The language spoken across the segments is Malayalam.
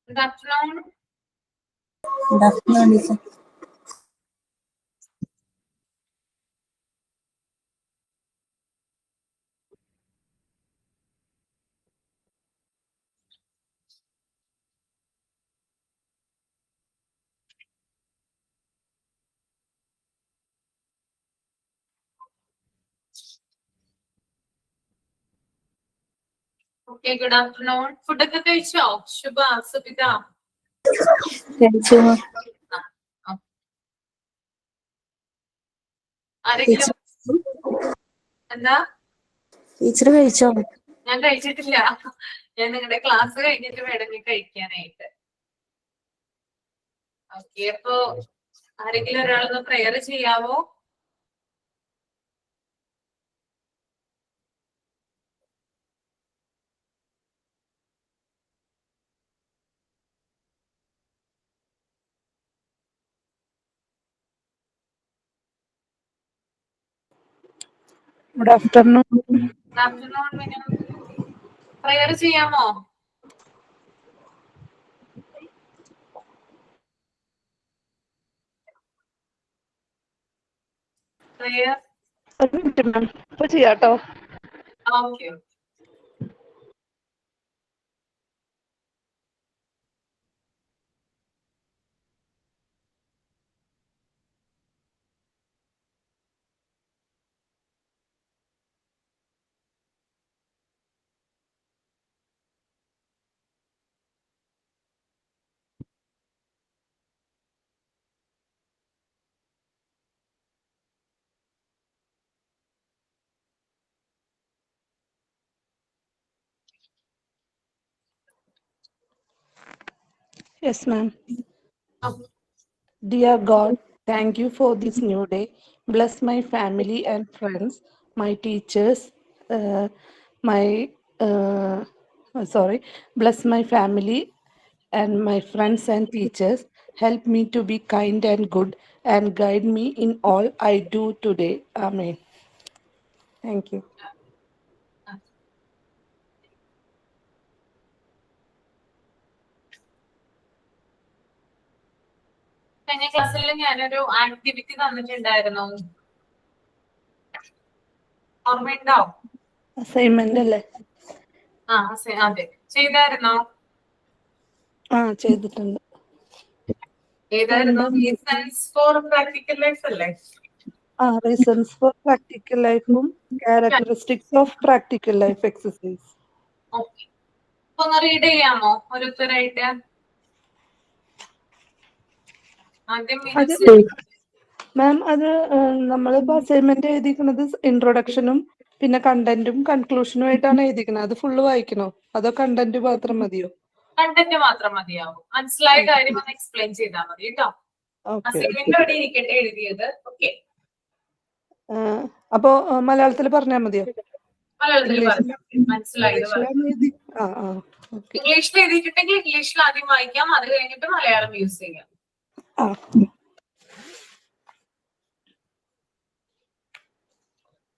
Good afternoon. Good afternoon, Lisa. Okay, good afternoon. Food ഒക്കെ കഴിച്ചോ? ശുഭ, സുബിത. കഴിച്ചു. ആരെങ്കിലും എന്താ? ടീച്ചർ കഴിച്ചോ? ഞാൻ കഴിച്ചിട്ടില്ല. ഞാൻ നിങ്ങളുടെ ക്ലാസ് കഴിഞ്ഞിട്ട് വേണമെങ്കിൽ കഴിക്കാനായിട്ട്. ഓക്കെ, അപ്പൊ ആരെങ്കിലും ഒരാളൊന്ന് പ്രെയർ ചെയ്യാവോ? Good afternoon. Good afternoon, Minu. Prayer ചെയ്യാമോ? പ്രെയർ. ഒരു മിനിറ്റ് മാം, ഇപ്പൊ ചെയ്യാട്ടോ. Okay. Yes, ma'am. Dear God, thank you for this new day. Bless my family and friends, my teachers, my bless my family and my friends and teachers. Help me to be kind and good and guide me in all I do today. Amen. Thank you. കഴിഞ്ഞ ക്ലാസ്സിൽ ഞാനൊരു ആക്ടിവിറ്റി തന്നിട്ടുണ്ടായിരുന്നു. ഓർമ്മയുണ്ടോ? അസൈൻമെന്റ് അല്ലേ? അതെ, ചെയ്തായിരുന്നോ? ചെയ്തിട്ടുണ്ട്. ഏതായിരുന്നു? റീസൺസ് ഫോർ പ്രാക്ടിക്കൽ ലൈഫ് അല്ലേ? Reasons for practical life, characteristics of practical life exercise. Okay, ഒന്ന് റീഡ് ചെയ്യാമോ ഓരോരുത്തരായിട്ട്? ആദ്യം മാം, അത് നമ്മളിപ്പോ അസൈൻമെന്റ് എഴുതിക്കുന്നത് ഇൻട്രൊഡക്ഷനും പിന്നെ കണ്ടന്റും കൺക്ലൂഷനും ആയിട്ടാണ് എഴുതിക്കുന്നത്. അത് ഫുള്ള് വായിക്കണോ അതോ കണ്ടന്റ് മാത്രം മതിയോ? കണ്ടന്റ് മാത്രം മതിയാവും. മനസ്സിലായ കാര്യം ഒന്ന് എക്സ്പ്ലെയിൻ ചെയ്താൽ മതി കേട്ടോ. അസൈൻമെന്റ് അവിടെ ഇരിക്കട്ടെ എഴുതിയത്. ഓക്കെ, അപ്പോ മലയാളത്തിൽ പറഞ്ഞാൽ മതിയോ? മലയാളത്തിൽ പറഞ്ഞു, മനസ്സിലായത് ഇംഗ്ലീഷിൽ എഴുതിയിട്ടുണ്ടെങ്കിൽ ഇംഗ്ലീഷിൽ ആദ്യം വായിക്കാം, അത് കഴിഞ്ഞിട്ട് മലയാളം യൂസ് ചെയ്യാം.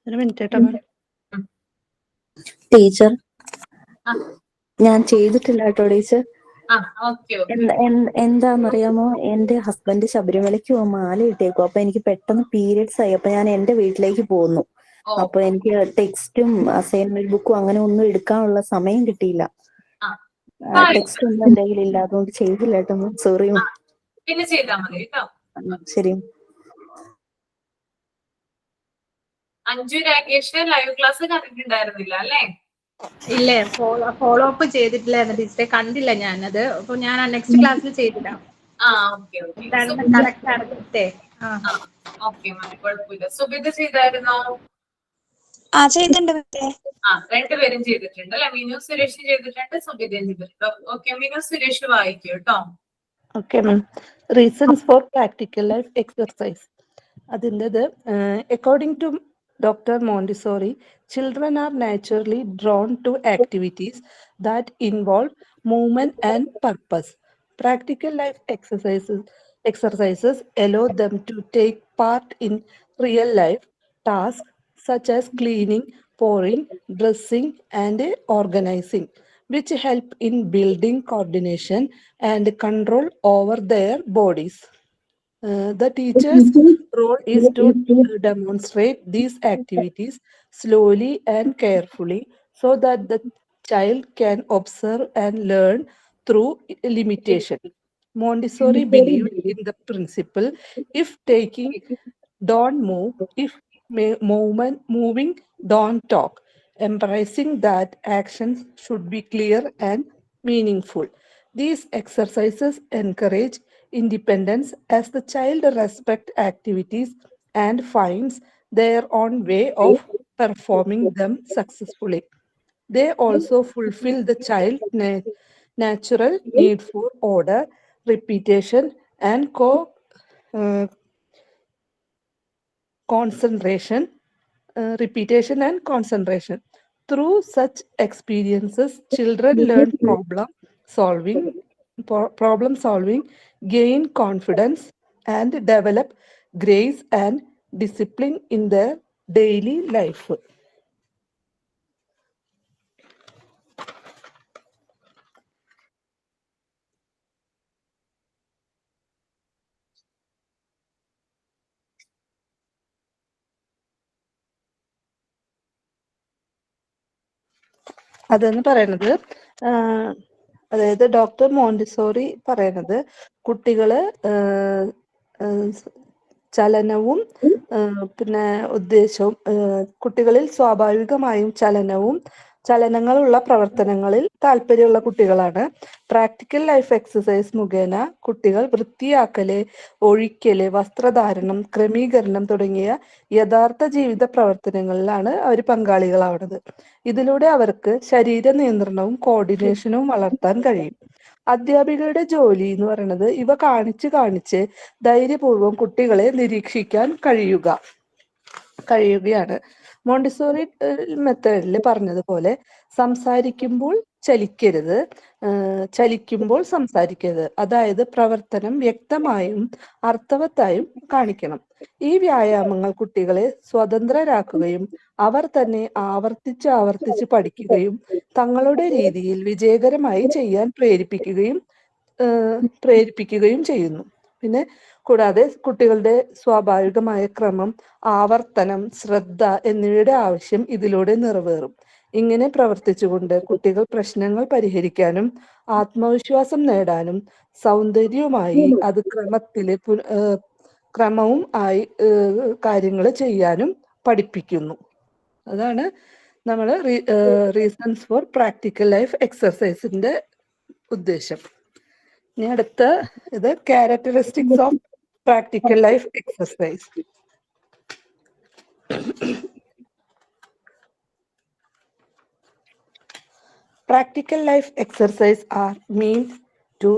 ഒരു മിനിറ്റ് കേട്ടോ. ടീച്ചർ, ഞാൻ ചെയ്തിട്ടില്ല കേട്ടോ ടീച്ചർ. എന്താന്നറിയാമോ, എന്റെ ഹസ്ബൻഡ് ശബരിമലയ്ക്ക് പോകാൻ മാല ഇട്ടേക്കും. അപ്പൊ എനിക്ക് പെട്ടെന്ന് പീരിയഡ്സ് ആയി. അപ്പൊ ഞാൻ എന്റെ വീട്ടിലേക്ക് പോന്നു. അപ്പൊ എനിക്ക് ടെക്സ്റ്റും അസൈൻമെന്റ് ബുക്കും അങ്ങനെ ഒന്നും എടുക്കാനുള്ള സമയം കിട്ടിയില്ല. ടെക്സ്റ്റ് ഒന്നും എന്റെ കയ്യിലില്ല, അതുകൊണ്ട് ചെയ്തില്ല കേട്ടോ. സോറി. പിന്നെ ചെയ്താൽ മതി കേട്ടോ. ശരി. അഞ്ജു രാകേഷ് ലൈവ് ക്ലാസ് കണ്ടിട്ടുണ്ടായിരുന്നില്ല അല്ലേ? ഇല്ലേ, ഫോളോ അപ്പ് ചെയ്തിട്ടില്ലായിരുന്നു ടീച്ചറെ, കണ്ടില്ല ഞാനത്. അപ്പൊ ഞാൻ നെക്സ്റ്റ് ക്ലാസ്സിൽ ചെയ്തിടാം. കറക്റ്റ് അറിഞ്ഞിട്ടേ. കുഴപ്പമില്ല. സുബിത ചെയ്തായിരുന്നോ? ചെയ്തിട്ടുണ്ട്. രണ്ടുപേരും ചെയ്തിട്ടുണ്ട് അല്ലെ? മീനു സുരേഷ് ചെയ്തിട്ടുണ്ട്, സുബിതയും ചെയ്തിട്ടുണ്ട്. ഓക്കെ, മീനു സുരേഷ് വായിക്കും കേട്ടോ. Okay ma'am. Reasons for practical life exercise. അതിൻ്റെത് according to Dr. Montessori, children are naturally drawn to activities that involve movement and purpose. Practical life exercises allow them to take part in real life tasks such as cleaning, pouring, dressing, and organizing. which help in building coordination and control over their bodies. The teacher's role is to demonstrate these activities slowly and carefully so that the child can observe and learn through limitation. Montessori believed in the principle if taking, don't move, if moving, don't talk, embracing that actions should be clear and meaningful. These exercises encourage independence as the child respects activities and finds their own way of performing them successfully. They also fulfill the child's natural need for order, repetition, and uh, concentration, repetition and concentration. Through such experiences, children learn solving, problem solving, gain confidence, and develop grace and discipline in their daily life. അതെന്ന് പറയുന്നത് അതായത് ഡോക്ടർ മോണ്ടിസോറി പറയുന്നത് കുട്ടികള് ചലനവും പിന്നെ ഉദ്ദേശവും കുട്ടികളിൽ സ്വാഭാവികമായും ചലനങ്ങളുള്ള പ്രവർത്തനങ്ങളിൽ താല്പര്യമുള്ള കുട്ടികളാണ്. പ്രാക്ടിക്കൽ ലൈഫ് എക്സസൈസ് മുഖേന കുട്ടികൾ വൃത്തിയാക്കല്, ഒഴിക്കല്, വസ്ത്രധാരണം, ക്രമീകരണം തുടങ്ങിയ യഥാർത്ഥ ജീവിത പ്രവർത്തനങ്ങളിലാണ് അവർ പങ്കാളികളാവുന്നത്. ഇതിലൂടെ അവർക്ക് ശരീര നിയന്ത്രണവും കോർഡിനേഷനും വളർത്താൻ കഴിയും. അധ്യാപികയുടെ ജോലി എന്ന് പറയുന്നത് ഇവ കാണിച്ച് ധൈര്യപൂർവ്വം കുട്ടികളെ നിരീക്ഷിക്കാൻ കഴിയുകയാണ്. മോണ്ടിസോറി മെത്തേഡിൽ പറഞ്ഞതുപോലെ സംസാരിക്കുമ്പോൾ ചലിക്കരുത്, ചലിക്കുമ്പോൾ സംസാരിക്കരുത്. അതായത് പ്രവർത്തനം വ്യക്തമായും അർത്ഥവത്തായും കാണിക്കണം. ഈ വ്യായാമങ്ങൾ കുട്ടികളെ സ്വതന്ത്രരാക്കുകയും അവർ തന്നെ ആവർത്തിച്ച് പഠിക്കുകയും തങ്ങളുടെ രീതിയിൽ വിജയകരമായി ചെയ്യാൻ പ്രേരിപ്പിക്കുകയും ചെയ്യുന്നു. പിന്നെ കൂടാതെ കുട്ടികളുടെ സ്വാഭാവികമായ ക്രമം, ആവർത്തനം, ശ്രദ്ധ എന്നിവയുടെ ആവശ്യം ഇതിലൂടെ നിറവേറും. ഇങ്ങനെ പ്രവർത്തിച്ചുകൊണ്ട് കുട്ടികൾ പ്രശ്നങ്ങൾ പരിഹരിക്കാനും ആത്മവിശ്വാസം നേടാനും സൗന്ദര്യവുമായി അത് ക്രമവും ആയി കാര്യങ്ങൾ ചെയ്യാനും പഠിപ്പിക്കുന്നു. അതാണ് നമ്മൾ റീസൺസ് ഫോർ പ്രാക്ടിക്കൽ ലൈഫ് എക്സർസൈസിന്റെ ഉദ്ദേശം. ഇനി അടുത്ത ഇത് characteristics of practical life exercise. Practical life exercise are meant to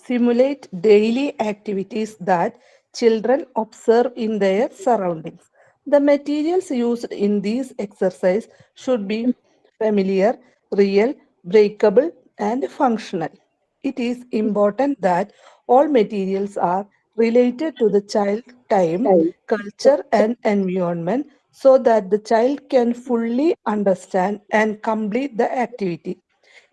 simulate daily activities that children observe in their surroundings. The materials used in these exercises should be familiar, real, breakable, and functional. It is important that all materials are related to the child's time, culture, and environment so that the child can fully understand and complete the activity.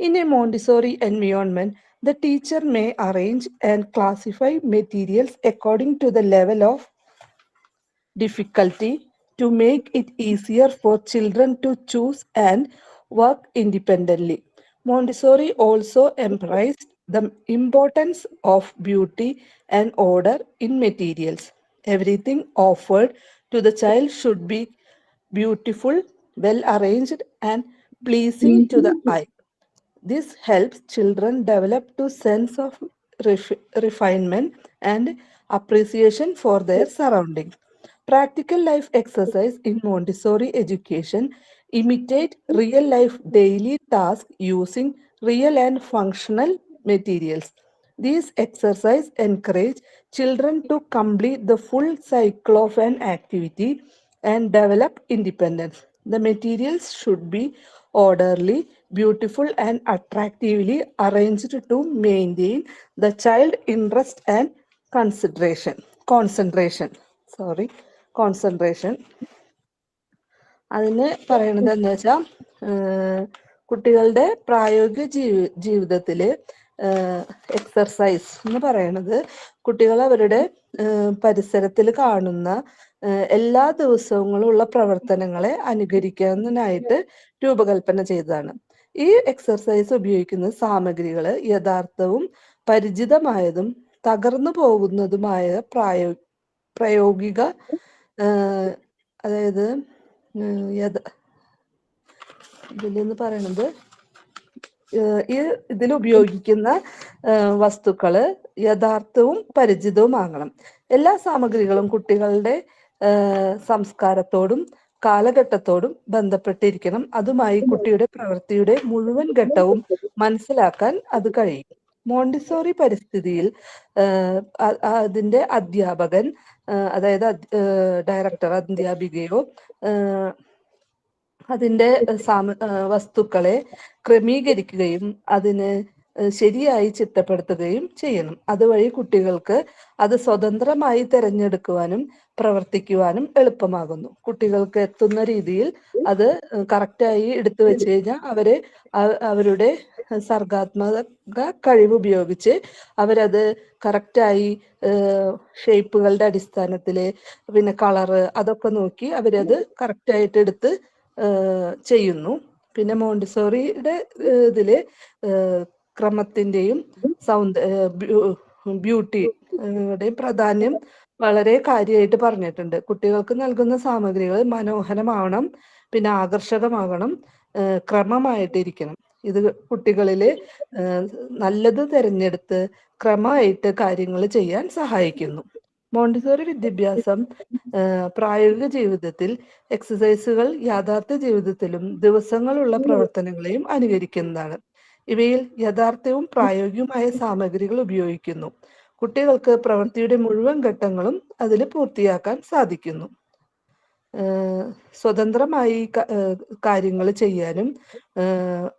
In a Montessori environment, the teacher may arrange and classify materials according to the level of difficulty to make it easier for children to choose and work independently. Montessori also emphasized the importance of beauty and order in materials. Everything offered to the child should be beautiful, well arranged, and pleasing to the eye. This helps children develop to sense of refinement and appreciation for their surroundings. Practical life exercise in Montessori education imitate real life daily tasks using real and functional materials. These exercises encourage children to complete the full cycle of an activity and develop independence. The materials should be orderly, beautiful, and attractively arranged to maintain the child interest and concentration. അതിന് പറയണത് എന്താ വെച്ചാൽ കുട്ടികളുടെ പ്രായോഗിക ജീവിതത്തില് എക്സർസൈസ് എന്ന് പറയുന്നത് കുട്ടികൾ അവരുടെ പരിസരത്തിൽ കാണുന്ന എല്ലാ ദിവസങ്ങളും ഉള്ള പ്രവർത്തനങ്ങളെ അനുകരിക്കുന്നതിനായിട്ട് രൂപകൽപ്പന ചെയ്തതാണ്. ഈ എക്സർസൈസ് ഉപയോഗിക്കുന്ന സാമഗ്രികൾ യഥാർത്ഥവും പരിചിതമായതും തകർന്നു പോകുന്നതുമായ പ്രായോഗിക അതായത് ഇതിലെന്ന് പറയുന്നത് ഇതിൽ ഉപയോഗിക്കുന്ന വസ്തുക്കള് യഥാർത്ഥവും പരിചിതവുമാകണം. എല്ലാ സാമഗ്രികളും കുട്ടികളുടെ സംസ്കാരത്തോടും കാലഘട്ടത്തോടും ബന്ധപ്പെട്ടിരിക്കണം. അതുമായി കുട്ടിയുടെ പ്രവൃത്തിയുടെ മുഴുവൻ ഘട്ടവും മനസ്സിലാക്കാൻ അത് കഴിയും. മോണ്ടിസോറി പരിസ്ഥിതിയിൽ അതിന്റെ അധ്യാപകൻ, അതായത് ഡയറക്ടർ, അധ്യാപികയോ അതിന്റെ വസ്തുക്കളെ ക്രമീകരിക്കുകയും അതിന് ശരിയായി ചിട്ടപ്പെടുത്തുകയും ചെയ്യണം. അതുവഴി കുട്ടികൾക്ക് അത് സ്വതന്ത്രമായി തിരഞ്ഞെടുക്കുവാനും പ്രവർത്തിക്കുവാനും എളുപ്പമാകുന്നു. കുട്ടികൾക്ക് എത്തുന്ന രീതിയിൽ അത് കറക്റ്റായി എടുത്തു വെച്ച് കഴിഞ്ഞാൽ അവരുടെ സർഗാത്മക കഴിവ് ഉപയോഗിച്ച് അവരത് കറക്റ്റായി ഷേപ്പുകളുടെ അടിസ്ഥാനത്തില് പിന്നെ കളറ് അതൊക്കെ നോക്കി അവരത് കറക്റ്റായിട്ട് എടുത്ത് ചെയ്യുന്നു. പിന്നെ മോണ്ടിസോറിയുടെ ഇതില് ക്രമത്തിന്റെയും ബ്യൂട്ടിയുടെയും പ്രാധാന്യം വളരെ കാര്യമായിട്ട് പറഞ്ഞിട്ടുണ്ട്. കുട്ടികൾക്ക് നൽകുന്ന സാമഗ്രികൾ മനോഹരമാവണം, പിന്നെ ആകർഷകമാകണം, ക്രമമായിട്ടിരിക്കണം. ഇത് കുട്ടികളില് നല്ലത് തിരഞ്ഞെടുത്ത് ക്രമമായിട്ട് കാര്യങ്ങൾ ചെയ്യാൻ സഹായിക്കുന്നു. മോണ്ടിസോറി വിദ്യാഭ്യാസം പ്രായോഗിക ജീവിതത്തിൽ എക്സസൈസുകൾ യാഥാർത്ഥ്യ ജീവിതത്തിലും ദിവസങ്ങളുള്ള പ്രവർത്തനങ്ങളെയും അനുകരിക്കുന്നതാണ്. ഇവയിൽ യഥാർത്ഥവും പ്രായോഗികവുമായ സാമഗ്രികൾ ഉപയോഗിക്കുന്നു. കുട്ടികൾക്ക് പ്രവൃത്തിയുടെ മുഴുവൻ ഘട്ടങ്ങളും അതിൽ പൂർത്തിയാക്കാൻ സാധിക്കുന്നു. സ്വതന്ത്രമായി കാര്യങ്ങൾ ചെയ്യാനും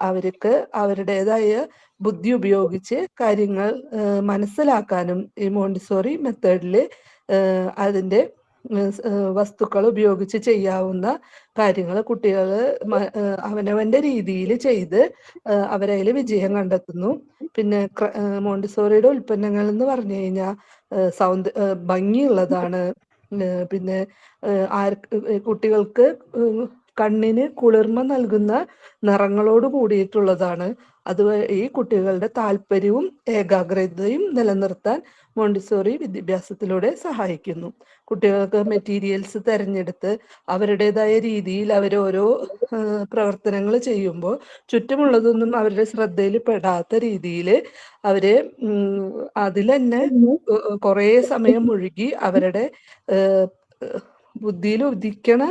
അവർക്ക് അവരുടേതായ ബുദ്ധി ഉപയോഗിച്ച് കാര്യങ്ങൾ മനസ്സിലാക്കാനും ഈ മോണ്ടിസോറി മെത്തേഡില് അതിൻ്റെ വസ്തുക്കൾ ഉപയോഗിച്ച് ചെയ്യാവുന്ന കാര്യങ്ങൾ കുട്ടികൾ അവനവന്റെ രീതിയിൽ ചെയ്ത് അവരതിൽ വിജയം കണ്ടെത്തുന്നു. പിന്നെ മോണ്ടിസോറിയുടെ ഉൽപ്പന്നങ്ങൾ എന്ന് പറഞ്ഞു കഴിഞ്ഞാൽ ഭംഗിയുള്ളതാണ്. പിന്നെ കുട്ടികൾക്ക് കണ്ണിന് കുളിർമ നൽകുന്ന നിറങ്ങളോട് കൂടിയിട്ടുള്ളതാണ്. ഈ കുട്ടികളുടെ താല്പര്യവും ഏകാഗ്രതയും നിലനിർത്താൻ മോണ്ടിസോറി വിദ്യാഭ്യാസത്തിലൂടെ സഹായിക്കുന്നു. കുട്ടികൾക്ക് മെറ്റീരിയൽസ് തിരഞ്ഞെടുത്ത് അവരുടേതായ രീതിയിൽ അവരോരോ പ്രവർത്തനങ്ങൾ ചെയ്യുമ്പോൾ ചുറ്റുമുള്ളതൊന്നും അവരുടെ ശ്രദ്ധയിൽ പെടാത്ത രീതിയിൽ അവര് അതിൽ തന്നെ കുറേ സമയം മുഴുകി അവരുടെ ബുദ്ധിയിൽ ഉദിക്കണ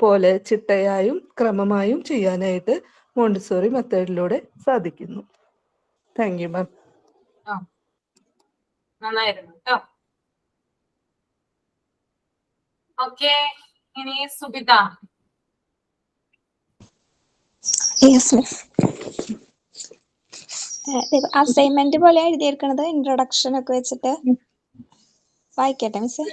പോലെ ചിട്ടയായും ക്രമമായും ചെയ്യാനായിട്ട് മോണ്ടിസോറി മെത്തേഡിലൂടെ സാധിക്കുന്നു. Thank you ma'am. നന്നായിരുന്നു കേട്ടോ. ഓക്കെ, ഇനി സുബിത. അസൈൻമെന്റ് പോലെ എഴുതിയിരിക്കണത് ഇൻട്രൊഡക്ഷൻ ഒക്കെ വെച്ചിട്ട് വായിക്കട്ടെ miss.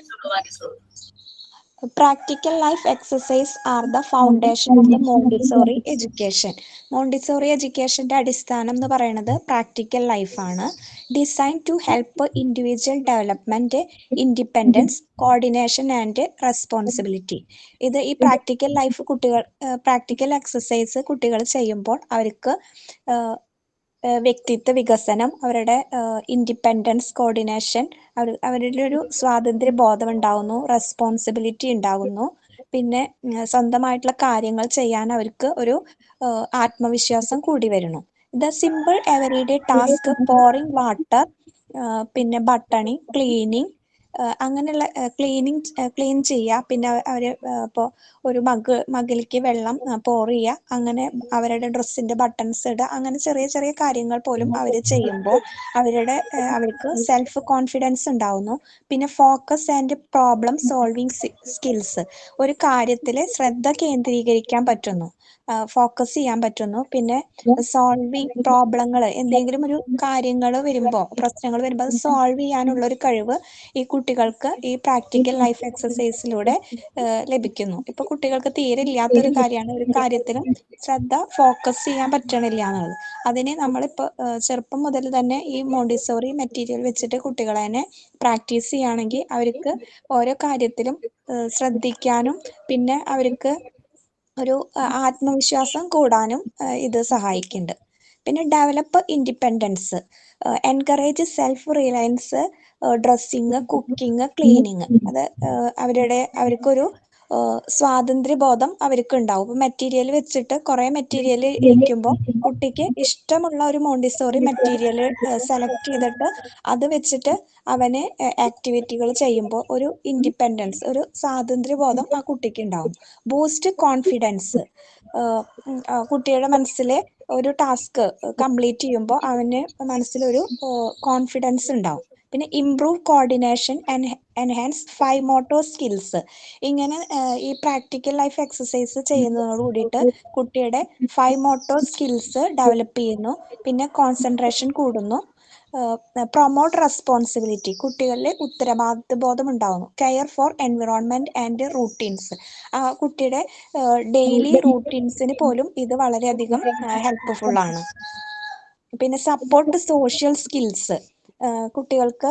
Practical life exercise are the foundation of the Montessori education. Montessori educationന്റെ അടിസ്ഥാനം എന്ന് പറയുന്നത് പ്രാക്ടിക്കൽ ലൈഫാണ്. Design to help individual development, independence, coordination and responsibility. ഇത് ഈ പ്രാക്ടിക്കൽ ലൈഫ് പ്രാക്ടിക്കൽ എക്സസൈസ് കുട്ടികൾ ചെയ്യുമ്പോൾ അവർക്ക് വ്യക്തിത്വ വികസനം, അവരുടെ ഇൻഡിപെൻഡൻസ്, കോർഡിനേഷൻ, അവരുടെ ഒരു സ്വാതന്ത്ര്യ ബോധം ഉണ്ടാകുന്നു, റെസ്പോൺസിബിലിറ്റി ഉണ്ടാകുന്നു, പിന്നെ സ്വന്തമായിട്ടുള്ള കാര്യങ്ങൾ ചെയ്യാൻ അവർക്ക് ഒരു ആത്മവിശ്വാസം കൂടി വരുന്നു. The simple everyday task pouring water, പിന്നെ ബട്ടണിങ്, ക്ലീനിങ്, അങ്ങനെയുള്ള ക്ലീൻ ചെയ്യുക, പിന്നെ അവർ ഇപ്പോൾ ഒരു മഗിലേക്ക് വെള്ളം പോർ ചെയ്യുക, അങ്ങനെ അവരുടെ ഡ്രസ്സിന്റെ ബട്ടൺസ് ഇടുക, അങ്ങനെ ചെറിയ ചെറിയ കാര്യങ്ങൾ പോലും അവർ ചെയ്യുമ്പോൾ അവർക്ക് സെൽഫ് കോൺഫിഡൻസ് ഉണ്ടാവുന്നു. പിന്നെ focus and problem solving skills, ഒരു കാര്യത്തിൽ ശ്രദ്ധ കേന്ദ്രീകരിക്കാൻ പറ്റുന്നു, ഫോക്കസ് ചെയ്യാൻ പറ്റുന്നു. പിന്നെ സോൾവിങ് പ്രോബ്ലങ്ങൾ, എന്തെങ്കിലും ഒരു കാര്യങ്ങൾ വരുമ്പോൾ, പ്രശ്നങ്ങൾ വരുമ്പോൾ അത് സോൾവ് ചെയ്യാനുള്ള ഒരു കഴിവ് ഈ കുട്ടികൾക്ക് ഈ പ്രാക്ടിക്കൽ ലൈഫ് എക്സസൈസിലൂടെ ലഭിക്കുന്നു. ഇപ്പൊ കുട്ടികൾക്ക് തീരെ ഇല്ലാത്തൊരു കാര്യമാണ് ഒരു കാര്യത്തിലും ശ്രദ്ധ ഫോക്കസ് ചെയ്യാൻ പറ്റണില്ല എന്നുള്ളത്. അതിന് നമ്മളിപ്പോ ചെറുപ്പം മുതൽ തന്നെ ഈ മോണ്ടിസോറി മെറ്റീരിയൽ വെച്ചിട്ട് കുട്ടികളെ തന്നെ പ്രാക്ടീസ് ചെയ്യുകയാണെങ്കിൽ അവർക്ക് ഓരോ കാര്യത്തിലും ശ്രദ്ധിക്കാനും പിന്നെ അവർക്ക് ഒരു ആത്മവിശ്വാസം കൂടാനും ഇത് സഹായിക്കുന്നുണ്ട്. പിന്നെ develop independence, encourage self Reliance, dressing, cooking, cleaning. അത് അവർക്കൊരു സ്വാതന്ത്ര്യബോധം അവർക്ക് ഉണ്ടാവും. ഇപ്പൊ മെറ്റീരിയൽ വെച്ചിട്ട് കുറെ മെറ്റീരിയൽ ഇരിക്കുമ്പോൾ കുട്ടിക്ക് ഇഷ്ടമുള്ള ഒരു മോണ്ടിസോറി മെറ്റീരിയൽ സെലക്ട് ചെയ്തിട്ട് അത് വെച്ചിട്ട് അവന് ആക്ടിവിറ്റികൾ ചെയ്യുമ്പോൾ ഒരു ഇൻഡിപെൻഡൻസ്, ഒരു സ്വാതന്ത്ര്യബോധം ആ കുട്ടിക്ക് ഉണ്ടാവും. ബൂസ്റ്റ് കോൺഫിഡൻസ്, കുട്ടിയുടെ മനസ്സിൽ ഒരു ടാസ്ക് കംപ്ലീറ്റ് ചെയ്യുമ്പോൾ അവന് മനസ്സിലൊരു കോൺഫിഡൻസ് ഉണ്ടാവും. പിന്നെ improve coordination and enhance fine motor skills. ഇങ്ങനെ ഈ പ്രാക്ടിക്കൽ ലൈഫ് എക്സസൈസ് ചെയ്യുന്നതോട് കൂടിയിട്ട് കുട്ടിയുടെ ഫൈൻ മോട്ടോർ സ്കിൽസ് ഡെവലപ്പ് ചെയ്യുന്നു. പിന്നെ കോൺസെൻട്രേഷൻ കൂടുന്നു. പ്രൊമോട്ട് റെസ്പോൺസിബിലിറ്റി, കുട്ടികളിൽ ഉത്തരവാദിത്വ ബോധം ഉണ്ടാവുന്നു. Care for environment and routines, കുട്ടിയുടെ ഡെയിലി റൂട്ടീൻസിന് പോലും ഇത് വളരെയധികം ഹെൽപ്ഫുൾ ആണ്. പിന്നെ സപ്പോർട്ട് സോഷ്യൽ സ്കിൽസ്, കുട്ടികൾക്ക്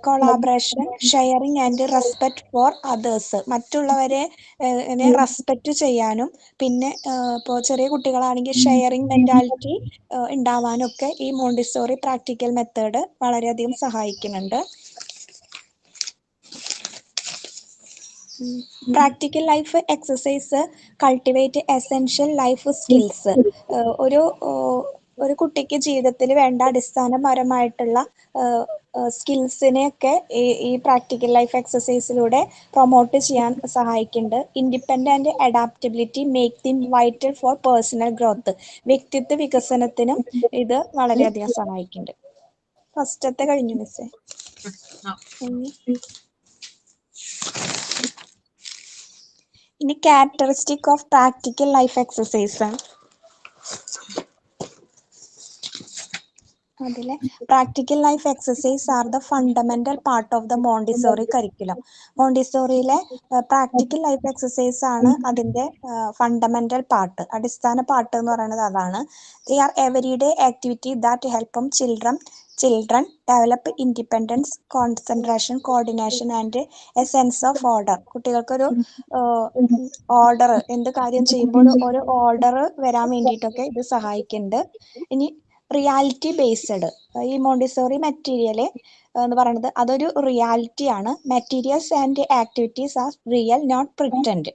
collaboration, sharing and respect for others, മറ്റുള്ളവരെ റെസ്പെക്ട് ചെയ്യാനും പിന്നെ ഇപ്പോൾ ചെറിയ കുട്ടികളാണെങ്കിൽ ഷെയറിങ് മെന്റാലിറ്റി ഉണ്ടാവാനും ഒക്കെ ഈ മോണ്ടിസോറി പ്രാക്ടിക്കൽ മെത്തേഡ് വളരെയധികം സഹായിക്കുന്നുണ്ട്. Practical life exercise cultivate essential life skills. ഒരു കുട്ടിക്ക് ജീവിതത്തിൽ വേണ്ട അടിസ്ഥാനപരമായിട്ടുള്ള സ്കിൽസിനെയൊക്കെ ഈ പ്രാക്ടിക്കൽ ലൈഫ് എക്സസൈസിലൂടെ പ്രൊമോട്ട് ചെയ്യാൻ സഹായിക്കുന്നുണ്ട്. Independent adaptability make them vital for personal growth, വ്യക്തിത്വ വികസനത്തിനും ഇത് വളരെയധികം സഹായിക്കുന്നുണ്ട്. ഫസ്റ്റത്തെ കഴിഞ്ഞു മിസ്സേ. ഇനി characteristic of practical life exercise. അതിലെ practical life exercise are the fundamental part of the Montessori curriculum. മോണ്ടിസോറിയിലെ പ്രാക്ടിക്കൽ ലൈഫ് എക്സസൈസ് ആണ് അതിന്റെ ഫണ്ടമെന്റൽ പാർട്ട്, അടിസ്ഥാന പാർട്ട് എന്ന് പറയുന്നത് അതാണ്. They are everyday activity that help children develop independence, concentration, coordination and a sense of order. കുട്ടികൾക്കൊരു ഓർഡർ, എന്ത് കാര്യം ചെയ്യുമ്പോൾ ഒരു ഓർഡർ വരാൻ വേണ്ടിയിട്ടൊക്കെ ഇത് സഹായിക്കുന്നുണ്ട്. ഇനി റിയാലിറ്റി ബേസ്ഡ്, ഈ മോണ്ടിസോറി മെറ്റീരിയൽ എന്ന് പറയുന്നത് അതൊരു റിയാലിറ്റി ആണ്. Materials and activities are real, not pretend.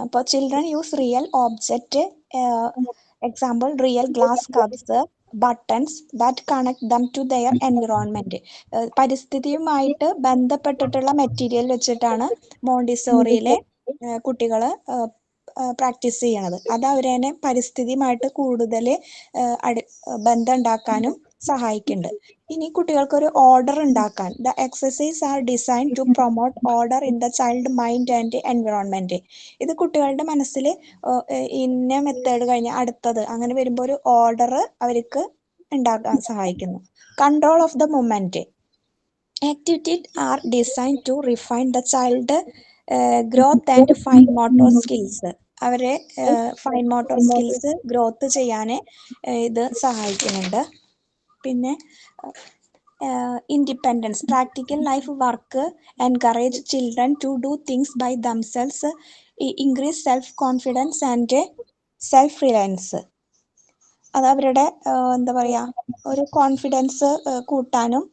ഇപ്പോൾ children use real object, example real glass cups, buttons that connect them to their environment. പരിസ്ഥിതിയുമായിട്ട് ബന്ധപ്പെട്ടിട്ടുള്ള മെറ്റീരിയൽ വെച്ചിട്ടാണ് മോണ്ടിസോറിയിലെ കുട്ടികൾ പ്രാക്ടീസ് ചെയ്യണത്. അത് അവരെ പരിസ്ഥിതിയുമായിട്ട് കൂടുതൽ ബന്ധം ഉണ്ടാക്കാനും സഹായിക്കുന്നുണ്ട്. ഇനി കുട്ടികൾക്ക് ഒരു ഓർഡർ ഉണ്ടാക്കാൻ, the exercise are design to promote order in the child mind and environment. ഇത് കുട്ടികളുടെ മനസ്സിൽ ഇന്ന മെത്തേഡ് കഴിഞ്ഞ് അടുത്തത് അങ്ങനെ വരുമ്പോൾ ഒരു ഓർഡർ അവർക്ക് ഉണ്ടാക്കാൻ സഹായിക്കുന്നു. Control of the moment, activities are designed to refine the child growth and fine motor skills. അവരെ ഫൈൻ മോട്ടോർ സ്കിൽസ് ഗ്രോത്ത് ചെയ്യാൻ ഇത് സഹായിക്കുന്നുണ്ട്. പിന്നെ independence, practical life work encourage children to do things by themselves, increase self confidence and self reliance. അത് അവരുടെ എന്താ പറയുക, ഒരു കോൺഫിഡൻസ് കൂട്ടാനും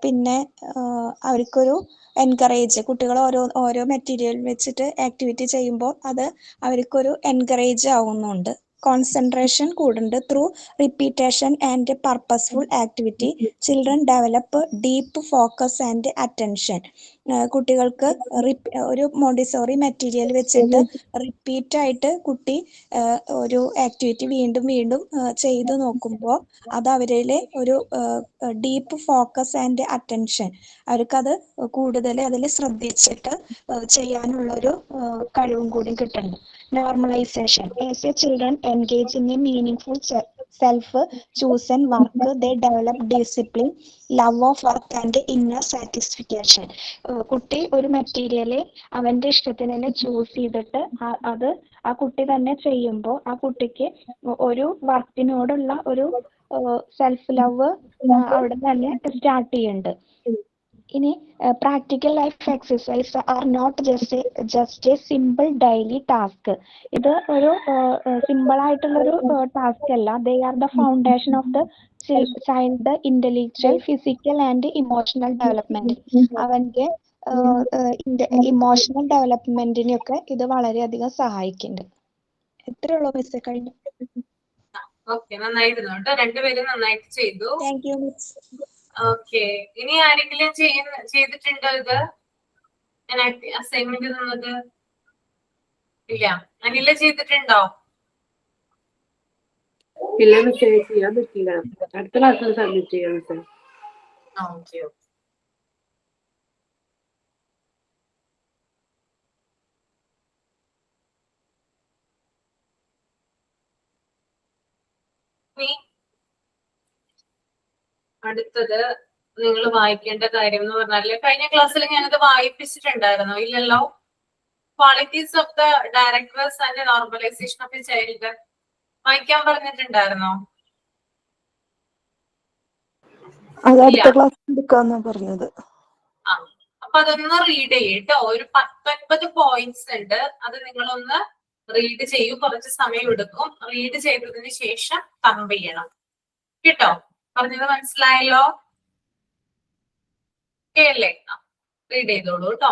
പിന്നെ അവർക്കൊരു എൻകറേജ്, കുട്ടികൾ ഓരോ മെറ്റീരിയൽ വെച്ചിട്ട് ആക്ടിവിറ്റി ചെയ്യുമ്പോൾ അത് അവർക്കൊരു എൻകറേജ് ആവുന്നുണ്ട്. കോൺസെൻട്രേഷൻ കൂടുന്നുണ്ട്. Through repetition and purposeful activity children develop deep focus and attention. കുട്ടികൾക്ക് ഒരു മോണ്ടിസോറി മെറ്റീരിയൽ വെച്ചിട്ട് റിപ്പീറ്റ് ആയിട്ട് കുട്ടി ഒരു ആക്ടിവിറ്റി വീണ്ടും വീണ്ടും ചെയ്തു നോക്കുമ്പോൾ അത് അവരിലെ ഒരു ഡീപ്പ് ഫോക്കസ് ആൻഡ് അറ്റൻഷൻ, അവർക്കത് കൂടുതൽ അതിൽ ശ്രദ്ധിച്ചിട്ട് ചെയ്യാനുള്ള ഒരു കഴിവും കൂടി കിട്ടുന്നുണ്ട്. Normalisation, as A children engage in A meaningful self-chosen work, they develop discipline, love of work and inner satisfaction. കുട്ടി ഒരു മെറ്റീരിയല് അവന്റെ ഇഷ്ടത്തിന് തന്നെ ചൂസ് ചെയ്തിട്ട് അത് ആ കുട്ടി തന്നെ ചെയ്യുമ്പോൾ ആ കുട്ടിക്ക് ഒരു വർക്കിനോടുള്ള ഒരു സെൽഫ് ലവ് അവിടെ തന്നെ സ്റ്റാർട്ട് ചെയ്യുന്നുണ്ട്. ഇനി practical life exercise are not just a simple daily task. ഇത് ഒരു സിമ്പിൾ ആയിട്ടുള്ളൊരു ടാസ്ക് അല്ല. They are the foundation of the child intellectual, physical and emotional development. അവന്റെ ഇമോഷണൽ ഡെവലപ്മെന്റിനൊക്കെ ഇത് വളരെയധികം സഹായിക്കുന്നുണ്ട്. എത്രയുള്ളൂ മിസ്? കഴിഞ്ഞു. ഓക്കെ, നന്നായിരുന്നു കേട്ടോ, രണ്ടുപേരും നന്നായിട്ട് ചെയ്തു. Thank you miss. ഓക്കെ, ഇനി ആരെങ്കിലും ചെയ്തിട്ടുണ്ടോ ഇത്? ഞാൻ അസൈൻമെന്റ് തന്നത് ഇല്ല. അനില ചെയ്തിട്ടുണ്ടോ? ഇല്ല മിസ്സേ, ചെയ്യാൻ പറ്റില്ല. അടുത്ത ക്ലാസ്സിൽ സബ്മിറ്റ് ചെയ്യാം മിസ്സേ. ഓക്കെ. അടുത്തത് നിങ്ങൾ വായിക്കേണ്ട കാര്യം എന്ന് പറഞ്ഞാല്, കഴിഞ്ഞ ക്ലാസ്സിൽ ഞാനത് വായിപ്പിച്ചിട്ടുണ്ടായിരുന്നോ? ഇല്ലല്ലോ. Qualities of the directors and normalisation of A child വായിക്കാൻ പറഞ്ഞിട്ടുണ്ടായിരുന്നോ? അത് അടുത്ത ക്ലാസ് എടുക്കാന്നാ പറഞ്ഞത്. ആ, അപ്പൊ അതൊന്ന് റീഡ് ചെയ്യട്ടോ. ഒരു 19 പോയിന്റ്സ് ഉണ്ട്, അത് നിങ്ങളൊന്ന് റീഡ് ചെയ്യൂ. കുറച്ച് സമയം എടുക്കും. റീഡ് ചെയ്തതിന് ശേഷം തമ്പ് ചെയ്യണം കേട്ടോ. പറഞ്ഞത് മനസ്സിലായല്ലോ? അല്ലേ? റീഡ് ചെയ്തോളൂ കേട്ടോ.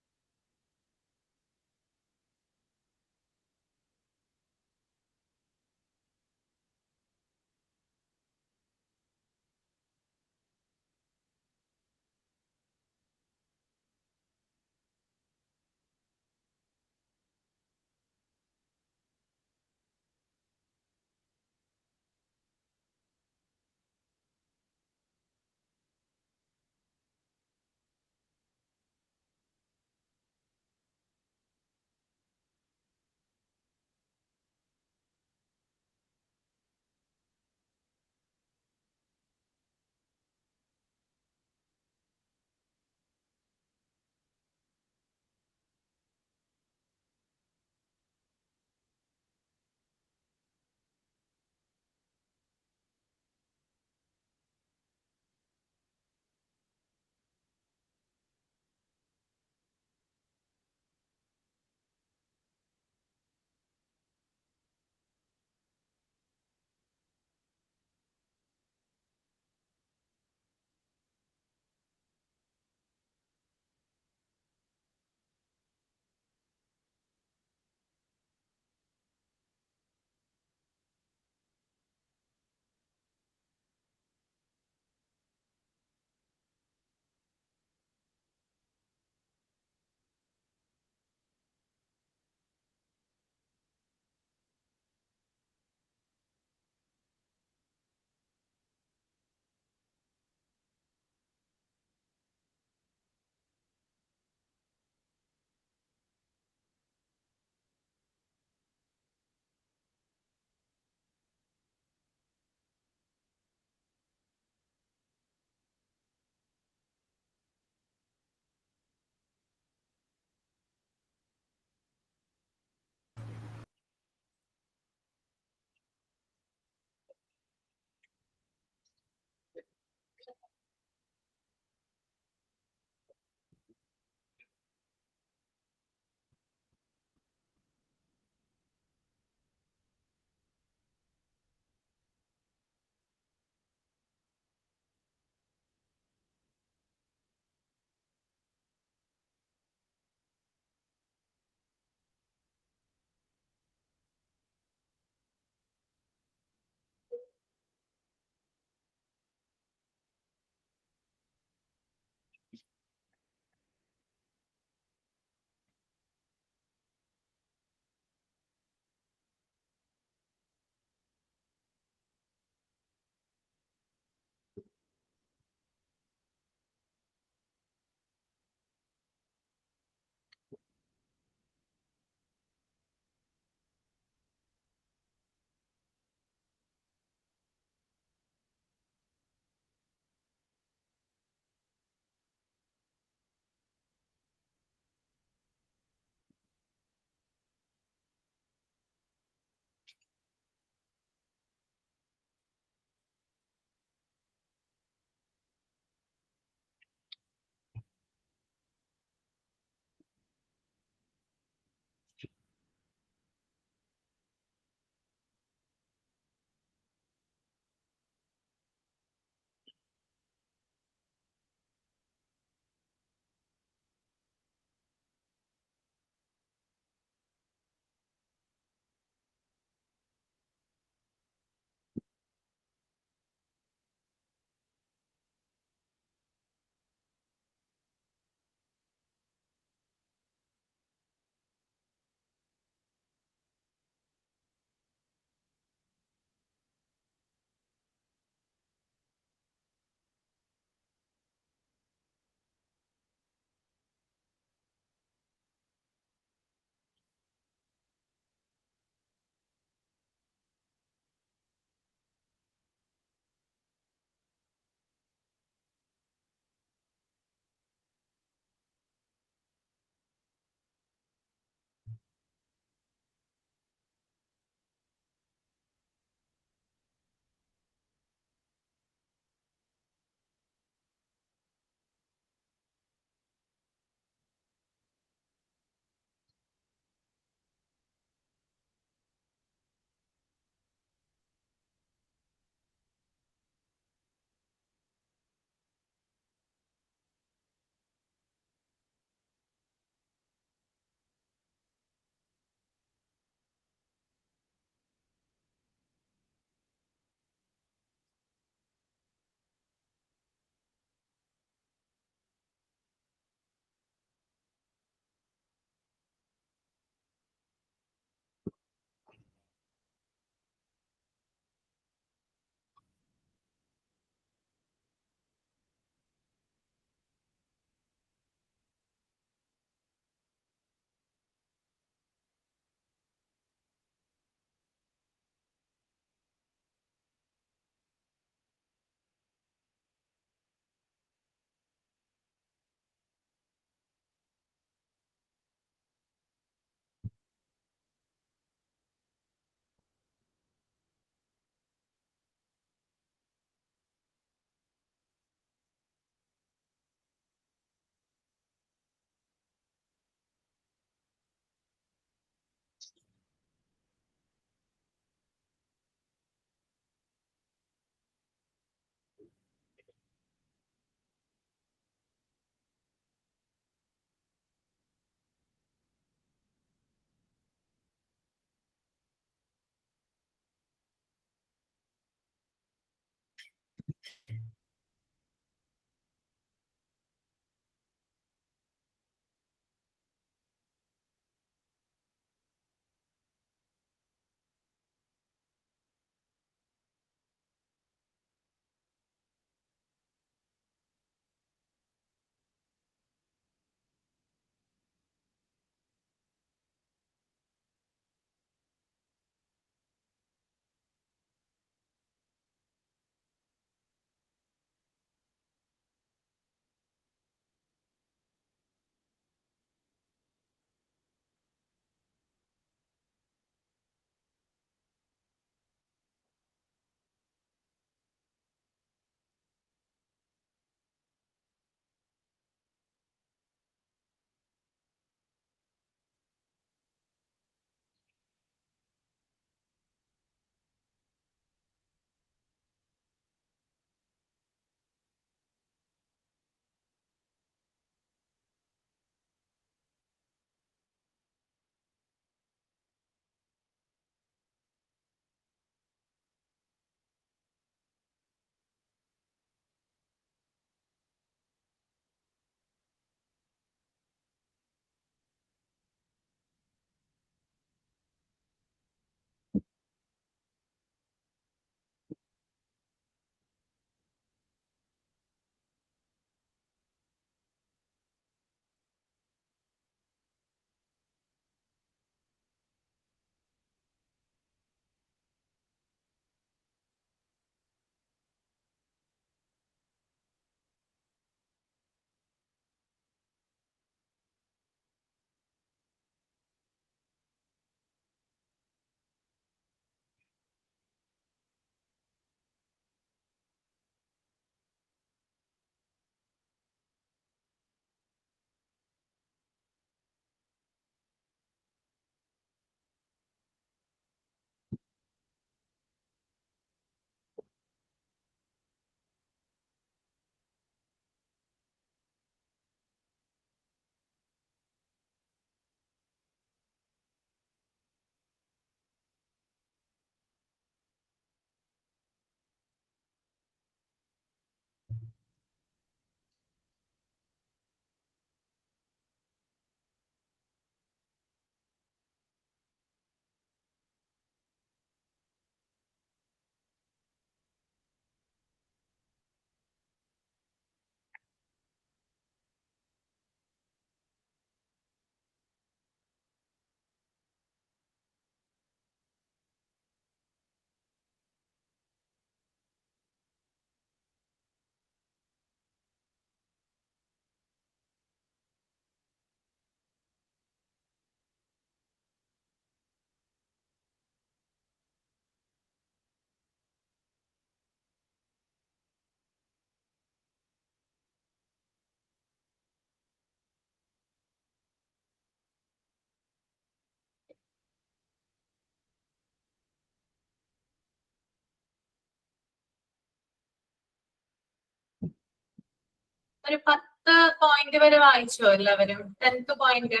ഒരു 10 പോയിന്റ് വരെ വായിച്ചോ എല്ലാവരും? 10th point.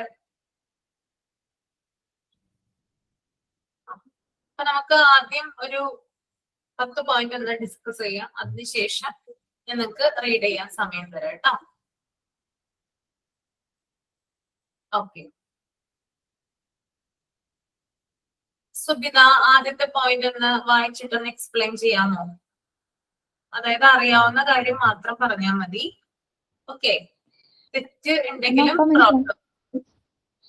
അപ്പൊ നമുക്ക് ആദ്യം ഒരു 10 പോയിന്റ് ഒന്ന് ഡിസ്കസ് ചെയ്യാം. അതിനുശേഷം നിങ്ങൾക്ക് റീഡ് ചെയ്യാൻ സമയം തരാം കേട്ടോ. ഓക്കെ, സുബിത ആദ്യത്തെ പോയിന്റ് ഒന്ന് വായിച്ചിട്ടൊന്ന് എക്സ്പ്ലെയിൻ ചെയ്യാമോ? അതായത് അറിയാവുന്ന കാര്യം മാത്രം പറഞ്ഞാൽ മതി. ഓക്കെ, തെറ്റ് ഉണ്ടെങ്കിലും പ്രോബ്ലം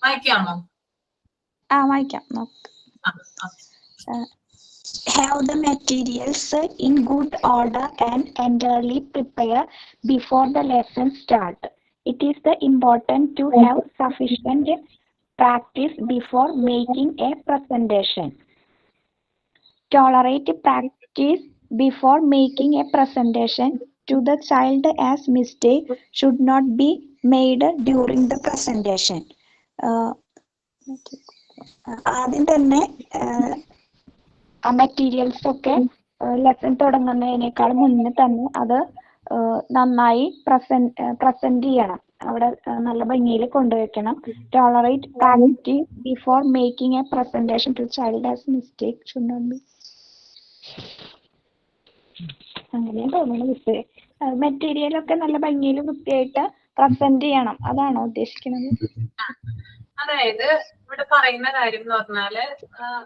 വായിക്കാമോ? വായിക്കാം. ആ, Have the materials in good order and entirely prepare before the lesson start. It is important to have sufficient practice before making a presentation. Tolerate practice before making a presentation to the child as mistake should not be made during the presentation. ആദ്യം തന്നെ ആ മെറ്റീരിയൽസ് ഒക്കെ ലെസൺ തുടങ്ങുന്നതിനേക്കാൾ മുന്നേ തന്നെ അത് നന്നായി പ്രസന്റ് ചെയ്യണം. അവിടെ നല്ല ഭംഗിയിൽ കൊണ്ടുവയ്ക്കണം. Tolerate practice before making a presentation to child as mistake should not be. അങ്ങനെ തോന്നുന്നു മിസ്റ്റേ. മെറ്റീരിയൽ ഒക്കെ നല്ല ഭംഗിയിൽ വൃത്തിയായിട്ട് പ്രസന്റ് ചെയ്യണം. അതാണോ ഉദ്ദേശിക്കുന്നത്? അതായത് ഇവിടെ പറയുന്ന കാര്യം എന്ന് പറഞ്ഞാല്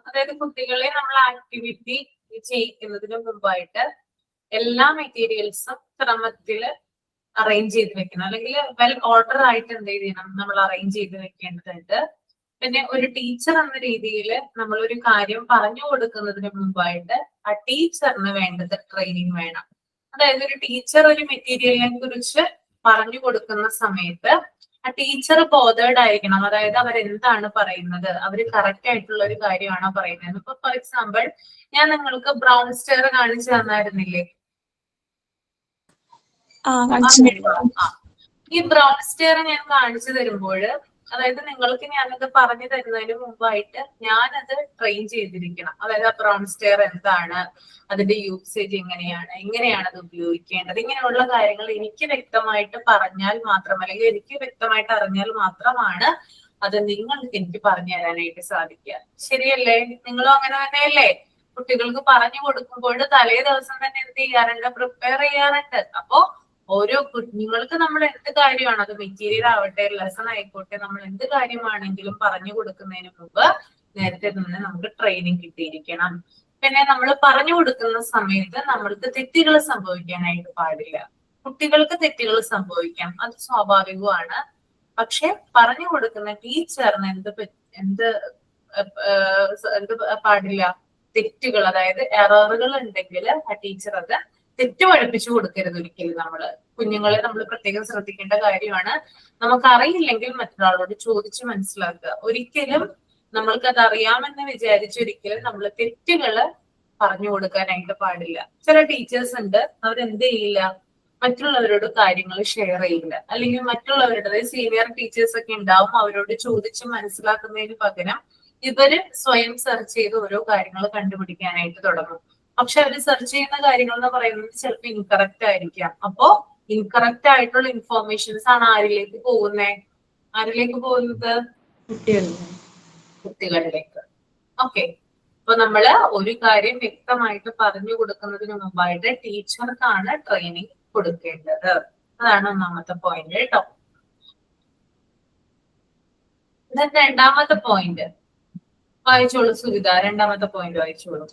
അതായത് കുട്ടികളെ നമ്മൾ ആക്ടിവിറ്റി ചെയ്യിക്കുന്നതിന് മുമ്പായിട്ട് എല്ലാ മെറ്റീരിയൽസും ക്രമത്തില് അറേഞ്ച് ചെയ്ത് വെക്കണം. അല്ലെങ്കിൽ വെൽ ഓർഡർ ആയിട്ട് എന്ത് ചെയ്യണം, നമ്മൾ അറേഞ്ച് ചെയ്ത് വെക്കേണ്ടതുണ്ട്. പിന്നെ ഒരു ടീച്ചർ എന്ന രീതിയിൽ നമ്മൾ ഒരു കാര്യം പറഞ്ഞു കൊടുക്കുന്നതിന് മുമ്പായിട്ട് ആ ടീച്ചറിന് വേണ്ടത് ട്രെയിനിങ് വേണം. അതായത് ഒരു ടീച്ചർ ഒരു മെറ്റീരിയലിനെ കുറിച്ച് പറഞ്ഞു കൊടുക്കുന്ന സമയത്ത് ആ ടീച്ചർ ബോധേഡ് ആയിരിക്കണം. അതായത് അവരെന്താണ് പറയുന്നത്, അവര് കറക്റ്റ് ആയിട്ടുള്ള ഒരു കാര്യമാണോ പറയുന്നത്. ഇപ്പൊ ഫോർ എക്സാമ്പിൾ ഞാൻ നിങ്ങൾക്ക് ബ്രൗൺ സ്റ്റെയർ കാണിച്ചു തന്നായിരുന്നില്ലേ? ഈ ബ്രൗൺ സ്റ്റെയർ ഞാൻ കാണിച്ചു തരുമ്പോൾ അതായത് നിങ്ങൾക്ക് ഞാനത് പറഞ്ഞു തരുന്നതിന് മുമ്പായിട്ട് ഞാനത് ട്രെയിൻ ചെയ്തിരിക്കണം. അതായത് ആ ബ്രൗൺ സ്റ്റെയർ എന്താണ്, അതിന്റെ യൂസേജ് എങ്ങനെയാണ് അത് ഉപയോഗിക്കേണ്ടത്, ഇങ്ങനെയുള്ള കാര്യങ്ങൾ എനിക്ക് വ്യക്തമായിട്ട് പറഞ്ഞാൽ മാത്രം, അല്ലെങ്കിൽ എനിക്ക് വ്യക്തമായിട്ട് അറിഞ്ഞാൽ മാത്രമാണ് അത് നിങ്ങൾക്ക് എനിക്ക് പറഞ്ഞു തരാനായിട്ട് സാധിക്കുക. ശരിയല്ലേ? നിങ്ങളും അങ്ങനെ തന്നെയല്ലേ? കുട്ടികൾക്ക് പറഞ്ഞു കൊടുക്കുമ്പോൾ തലേ ദിവസം തന്നെ എന്ത് ചെയ്യാറുണ്ട്, പ്രിപ്പയർ ചെയ്യാറുണ്ട്. അപ്പോ ഓരോ കുഞ്ഞുങ്ങൾക്ക് നമ്മൾ എന്ത് കാര്യമാണ്, അത് മെറ്റീരിയൽ ആവട്ടെ, ലെസൺ ആയിക്കോട്ടെ, നമ്മൾ എന്ത് കാര്യമാണെങ്കിലും പറഞ്ഞു കൊടുക്കുന്നതിന് മുമ്പ് നേരത്തെ തന്നെ നമുക്ക് ട്രെയിനിങ് കിട്ടിയിരിക്കണം. പിന്നെ നമ്മൾ പറഞ്ഞു കൊടുക്കുന്ന സമയത്ത് നമ്മൾക്ക് തെറ്റുകൾ സംഭവിക്കാനായിട്ട് പാടില്ല. കുട്ടികൾക്ക് തെറ്റുകൾ സംഭവിക്കാം, അത് സ്വാഭാവികമാണ്. പക്ഷെ പറഞ്ഞു കൊടുക്കുന്ന ടീച്ചറിന് എന്ത് പാടില്ല, തെറ്റുകൾ, അതായത് എററുകൾ ഉണ്ടെങ്കിൽ ആ ടീച്ചർ അത് തെറ്റ് പഠിപ്പിച്ചു കൊടുക്കരുത് ഒരിക്കലും. കുഞ്ഞുങ്ങളെ നമ്മൾ പ്രത്യേകം ശ്രദ്ധിക്കേണ്ട കാര്യമാണ്. നമുക്കറിയില്ലെങ്കിൽ മറ്റൊരാളോട് ചോദിച്ച് മനസ്സിലാക്കുക. ഒരിക്കലും നമ്മൾക്കത് അറിയാമെന്ന് വിചാരിച്ചൊരിക്കലും നമ്മൾ തെറ്റുകള് പറഞ്ഞു കൊടുക്കാനായിട്ട് പാടില്ല. ചില ടീച്ചേഴ്സ് ഉണ്ട്, അവരെന്ത് ചെയ്യില്ല, മറ്റുള്ളവരോട് കാര്യങ്ങൾ ഷെയർ ചെയ്യില്ല. അല്ലെങ്കിൽ മറ്റുള്ളവരുടെ സീനിയർ ടീച്ചേഴ്സ് ഒക്കെ ഉണ്ടാവും, അവരോട് ചോദിച്ച് മനസ്സിലാക്കുന്നതിന് പകരം ഇവര് സ്വയം സെർച്ച് ചെയ്ത് ഓരോ കാര്യങ്ങൾ കണ്ടുപിടിക്കാനായിട്ട് തുടങ്ങും. പക്ഷെ അവര് സെർച്ച് ചെയ്യുന്ന കാര്യങ്ങൾ എന്ന് പറയുന്നത് ചിലപ്പോൾ ഇൻകറക്റ്റ് ആയിരിക്കാം. അപ്പോ ഇൻകറക്റ്റ് ആയിട്ടുള്ള ഇൻഫോർമേഷൻസ് ആണ് ആരിലേക്ക് പോകുന്നത്? കുട്ടികളിലേക്ക്. ഓക്കെ, അപ്പൊ നമ്മള് ഒരു കാര്യം വ്യക്തമായിട്ട് പറഞ്ഞു കൊടുക്കുന്നതിന് മുമ്പായിട്ട് ടീച്ചർക്കാണ് ട്രെയിനിങ് കൊടുക്കേണ്ടത്. അതാണ് ഒന്നാമത്തെ പോയിന്റ് കേട്ടോ. രണ്ടാമത്തെ പോയിന്റ് വായിച്ചോളൂ സുവിധ. രണ്ടാമത്തെ പോയിന്റ് വായിച്ചോളൂ.